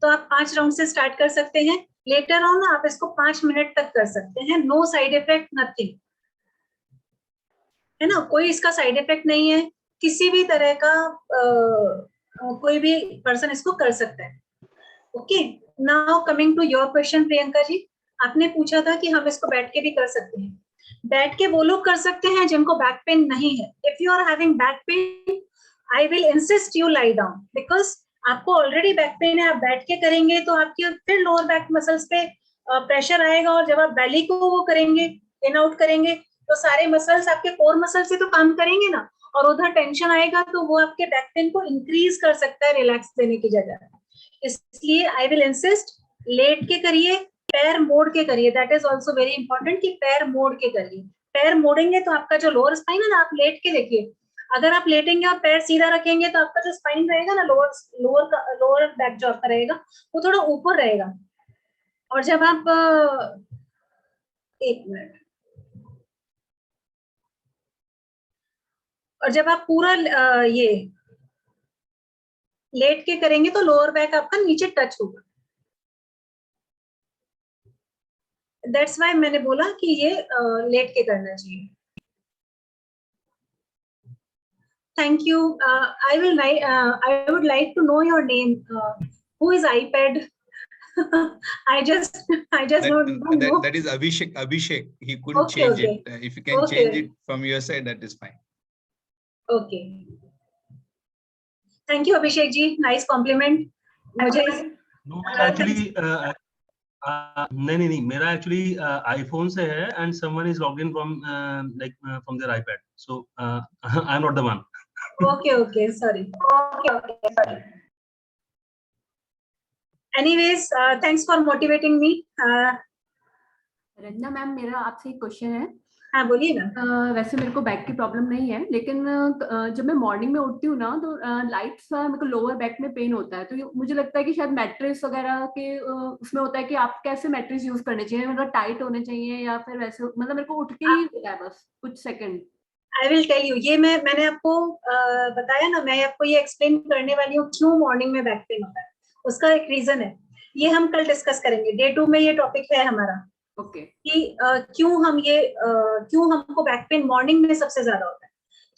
S2: तो आप 5 राउंड से स्टार्ट कर सकते हैं. लेटर ऑन आप इसको 5 मिनट तक कर सकते हैं. नो साइड इफेक्ट, नथिंग, है ना. कोई इसका साइड इफेक्ट नहीं है किसी भी तरह का. कोई भी पर्सन इसको कर सकता है. Okay, now coming to your question Priyanka ji, आपने पूछा था कि हम इसको बैठ के भी कर सकते हैं. बैठ के वो लोग कर सकते हैं जिनको बैक पेन नहीं है. If you are having back pain, I will insist you lie down, because आपको ऑलरेडी बैक पेन है. आप बैठ के करेंगे तो आपके फिर लोअर बैक मसल्स पे प्रेशर आएगा, और जब आप बेली को वो करेंगे, इन आउट करेंगे, तो सारे मसल्स आपके कोर मसल से तो काम करेंगे ना, और उधर टेंशन आएगा तो वो आपके बैक पेन को इंक्रीज कर सकता है रिलैक्स देने की जगह. इसलिए आई विल इंसिस्ट, लेट के करिए, पैर मोड़ के करिए. That is also very important कि पैर मोड़ के करिए. पैर मोड़ेंगे तो आपका जो लोअर स्पाइन है ना, आप लेट के देखिए, अगर आप लेटेंगे और पैर सीधा रखेंगे तो आपका जो स्पाइन रहेगा ना, लोअर बैक जो आपका रहेगा वो थोड़ा ऊपर रहेगा. और जब आप एक मिनट, और जब आप पूरा ये लेट के करेंगे तो लोअर बैक आपका नीचे टच होगा. दैट्स व्हाई मैंने बोला कि ये लेट के करना चाहिए. Thank you. I would like to know your name. Who is iPad? I just don't know.
S1: That is Abhishek. He couldn't change it. If you can change it from your side, that is fine.
S2: Okay. Thank you, Abhishek ji. Nice compliment. मुझे
S4: No, actually, नहीं, मेरा actually iPhone से है and someone is logged in from from their iPad. So I'm not the one.
S2: okay, sorry. Anyways, thanks for motivating me.
S3: Ranjana ma'am, मेरा आपसे एक question है।
S2: हाँ बोलिए ना।
S3: वैसे मेरे को बैक की प्रॉब्लम नहीं है, लेकिन जब मैं मॉर्निंग में उठती हूँ ना, तो लाइट सा मेरे को लोअर बैक में पेन होता है। तो मुझे लगता है कि शायद मैट्रेस वगैरह के उसमें होता है कि आप कैसे मैट्रेस यूज करने चाहिए, मतलब टाइट होने चाहिए या फिर वैसे, मतलब मेरे को उठ के ही होता है बस कुछ second.
S2: I will tell you, ये मैंने आपको बताया ना, मैं आपको ये एक्सप्लेन करने वाली हूँ क्यों मॉर्निंग में बैक पेन होता है। उसका एक रीजन है, ये हम कल डिस्कस करेंगे। डे 2 में ये टॉपिक है हमारा।
S3: ओके।
S2: कि क्यों हमको बैक पेन मॉर्निंग में सबसे ज्यादा होता है।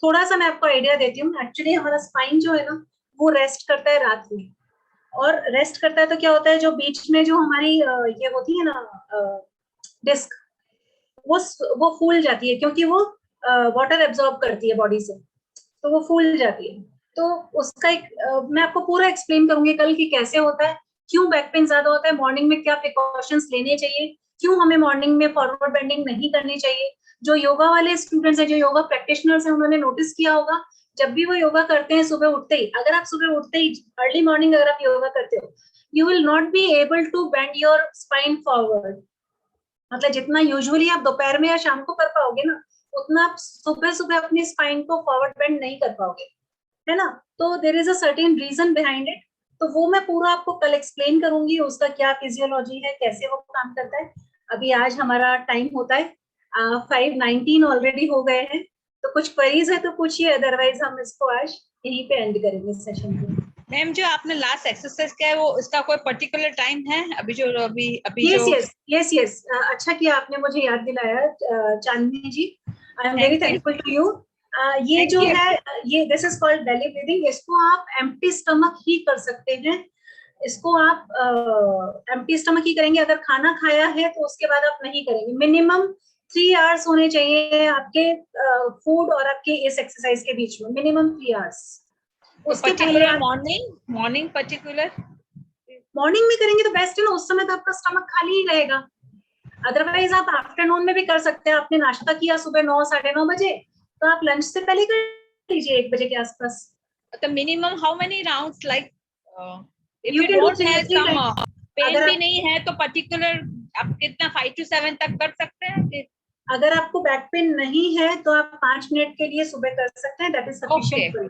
S2: थोड़ा सा मैं आपको आइडिया देती हूँ। एक्चुअली हमारा स्पाइन जो है ना, वो रेस्ट करता है रात में, और रेस्ट करता है तो क्या होता है, जो बीच में जो हमारी ये होती है ना डिस्क, वो फूल जाती है, क्योंकि वो वाटर एब्जॉर्ब करती है बॉडी से, तो वो फूल जाती है। तो उसका एक मैं आपको पूरा एक्सप्लेन करूंगी कल कि कैसे होता है, क्यों बैक पेन ज्यादा होता है, मॉर्निंग में क्या प्रिकॉशंस लेने चाहिए, क्यों हमें मॉर्निंग में फॉरवर्ड बेंडिंग नहीं करनी चाहिए। जो योगा वाले स्टूडेंट्स हैं, जो योगा प्रैक्टिशनर्स हैं, उन्होंने नोटिस किया होगा, जब भी वो योगा करते हैं सुबह उठते ही, अगर आप सुबह उठते ही अर्ली मॉर्निंग अगर आप योगा करते हो, you will not be able to bend your spine forward. मतलब जितना यूजुअली आप दोपहर में या शाम को कर पाओगे ना, उतना आप सुबह सुबह अपनी स्पाइन को फॉरवर्ड बेंड नहीं कर पाओगे, है ना। तो there is a certain reason behind it. तो वो मैं पूरा आपको कल एक्सप्लेन करूंगी, उसका क्या फिजियोलॉजी है, कैसे वो काम करता है। अभी आज हमारा टाइम होता है 5:19 ऑलरेडी हो गए हैं। तो कुछ क्वेरीज है तो पूछिए, अदरवाइज हम इसको आज यहीं पे एंड करेंगे सेशन को।
S10: मैम, जो आपने लास्ट एक्सरसाइज किया है, वो इसका कोई पर्टिकुलर टाइम है? अभी
S2: यस, अच्छा किया आपने मुझे याद दिलाया Chandni ji, I am very thankful to you. ये जो है, ये this is called belly breathing. इसको आप एम्प्टी स्टमक ही कर सकते हैं। इसको आप एम्प्टी स्टमक ही करेंगे। अगर खाना खाया है तो उसके बाद आप नहीं करेंगे। मिनिमम 3 आवर्स होने चाहिए आपके फूड और आपके इस एक्सरसाइज के बीच में, मिनिमम 3 आवर्स। उसके पहले
S10: मॉर्निंग पर्टिकुलर
S2: मॉर्निंग में करेंगे तो बेस्ट है ना, उस समय तो आपका स्टमक खाली ही रहेगा। अदरवाइज आप आफ्टरनून में भी कर सकते हैं। आपने नाश्ता किया सुबह 9 साढ़े 9 बजे, तो आप लंच से पहले कर लीजिए 1 बजे के आसपास।
S10: तो minimum how many rounds, like if
S2: You
S10: you
S2: can do
S10: don't have
S2: 3
S10: some
S2: times.
S10: Pain
S2: अगर
S10: भी
S2: आप-
S10: नहीं है तो पर्टिकुलर आप कितना 5 to 7 तक कर सकते हैं?
S2: अगर आपको बैक पेन नहीं है तो आप 5 मिनट के लिए सुबह कर सकते हैं। That is sufficient for you.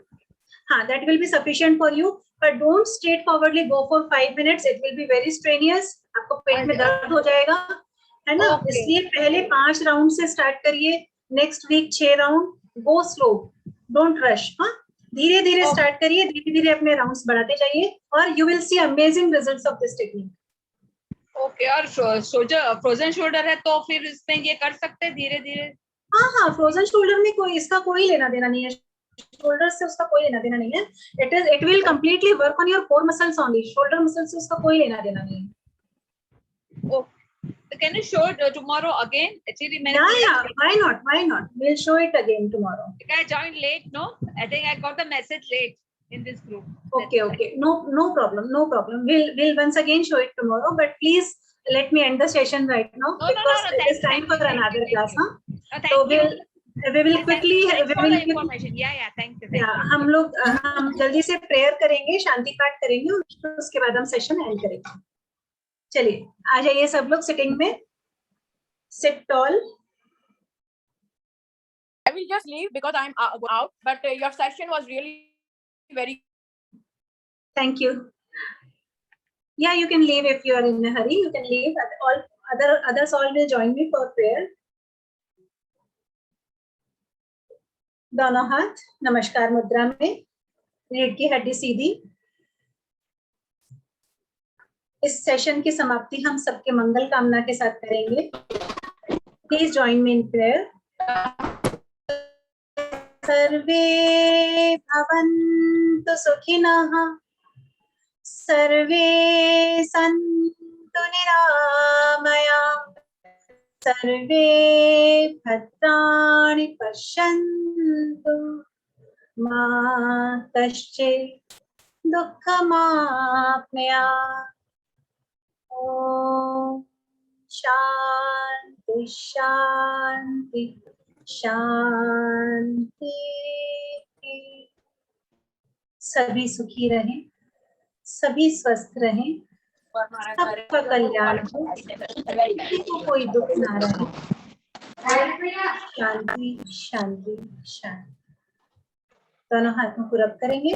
S2: हाँ, that will be sufficient for you, but don't straight forwardly go for 5 minutes. It will be very strenuous. आपको पेट में दर्द हो जाएगा, है ना। इसलिए पहले 5 राउंड से स्टार्ट करिए, next week 6 round. Go slow, don't rush. हाँ, धीरे धीरे स्टार्ट करिए, धीरे धीरे अपने राउंड्स बढ़ाते जाइए, और you will see amazing results of this technique.
S10: Okay. और फ्रोजन शोल्डर है तो फिर इसमें ये कर सकते हैं धीरे धीरे?
S2: हाँ, फ्रोजन शोल्डर में इसका कोई लेना देना नहीं है। शोल्डर से उसका कोई लेना देना नहीं है। It will completely work on your core muscles only. Shoulder muscle से उसका कोई लेना देना नहीं है।
S10: So can you show it tomorrow again? Actually,
S2: why not? We'll show it again tomorrow.
S10: I joined late, no? I think I got the message late in this group.
S2: Okay. No problem. We'll once again show it tomorrow, but please let me end the session right now, because it is time for another class, huh? So we will quickly
S10: information. Yeah, thank you.
S2: हम जल्दी से prayer करेंगे, शांति पाठ करेंगे, उसके बाद हम session and करेंगे। चलिए, आ जाइए सब लोग सिटिंग में। Sit tall.
S6: I will just leave because I'm out, but your session was really very.
S2: Thank you. Yeah, you can leave if you are in a hurry. You can leave. Others all will join me for prayer. दोनों हाथ नमस्कार मुद्रा में, रीढ़ की हड्डी सीधी। इस session की समाप्ति हम सबके मंगल कामना के साथ करेंगे। Please join me in prayer. सर्वे भवन्तु सुखिनः, सर्वे सन्तु निरामयाः, सर्वे भद्राणि पश्यन्तु, मा कश्चित् दुःखमाप्नुया। ओम शांति शांति शांति। सभी सुखी रहें, सभी स्वस्थ रहें, सबका कल्याण हो, किसी को कोई दुख ना रहे। शांति शांति शांति। दोनों हाथों को रब करेंगे,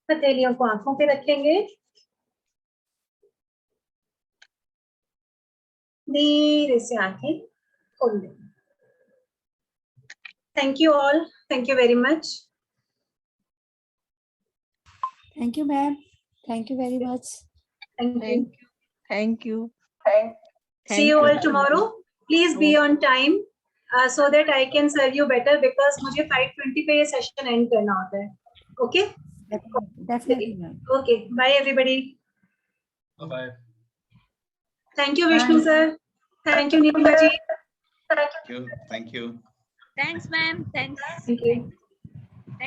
S2: हथेलियों को आंखों पे रखेंगे, धीरे से आंखें खोल देंगे। Thank you all, thank you very much.
S9: Thank you, ma'am. Thank you very much.
S2: Thank you.
S8: Thank you.
S2: See you all tomorrow. Please be on time so that I can serve you better because मुझे 5:20 पे ये session end करना होता है. Okay?
S9: Definitely, ma'am.
S2: Okay. Bye everybody.
S4: Bye.
S2: Thank you Vishnu sir. Thank you Neetima ji.
S1: Thank you. Thank you.
S10: Thanks, ma'am. Thanks.
S2: Thank you.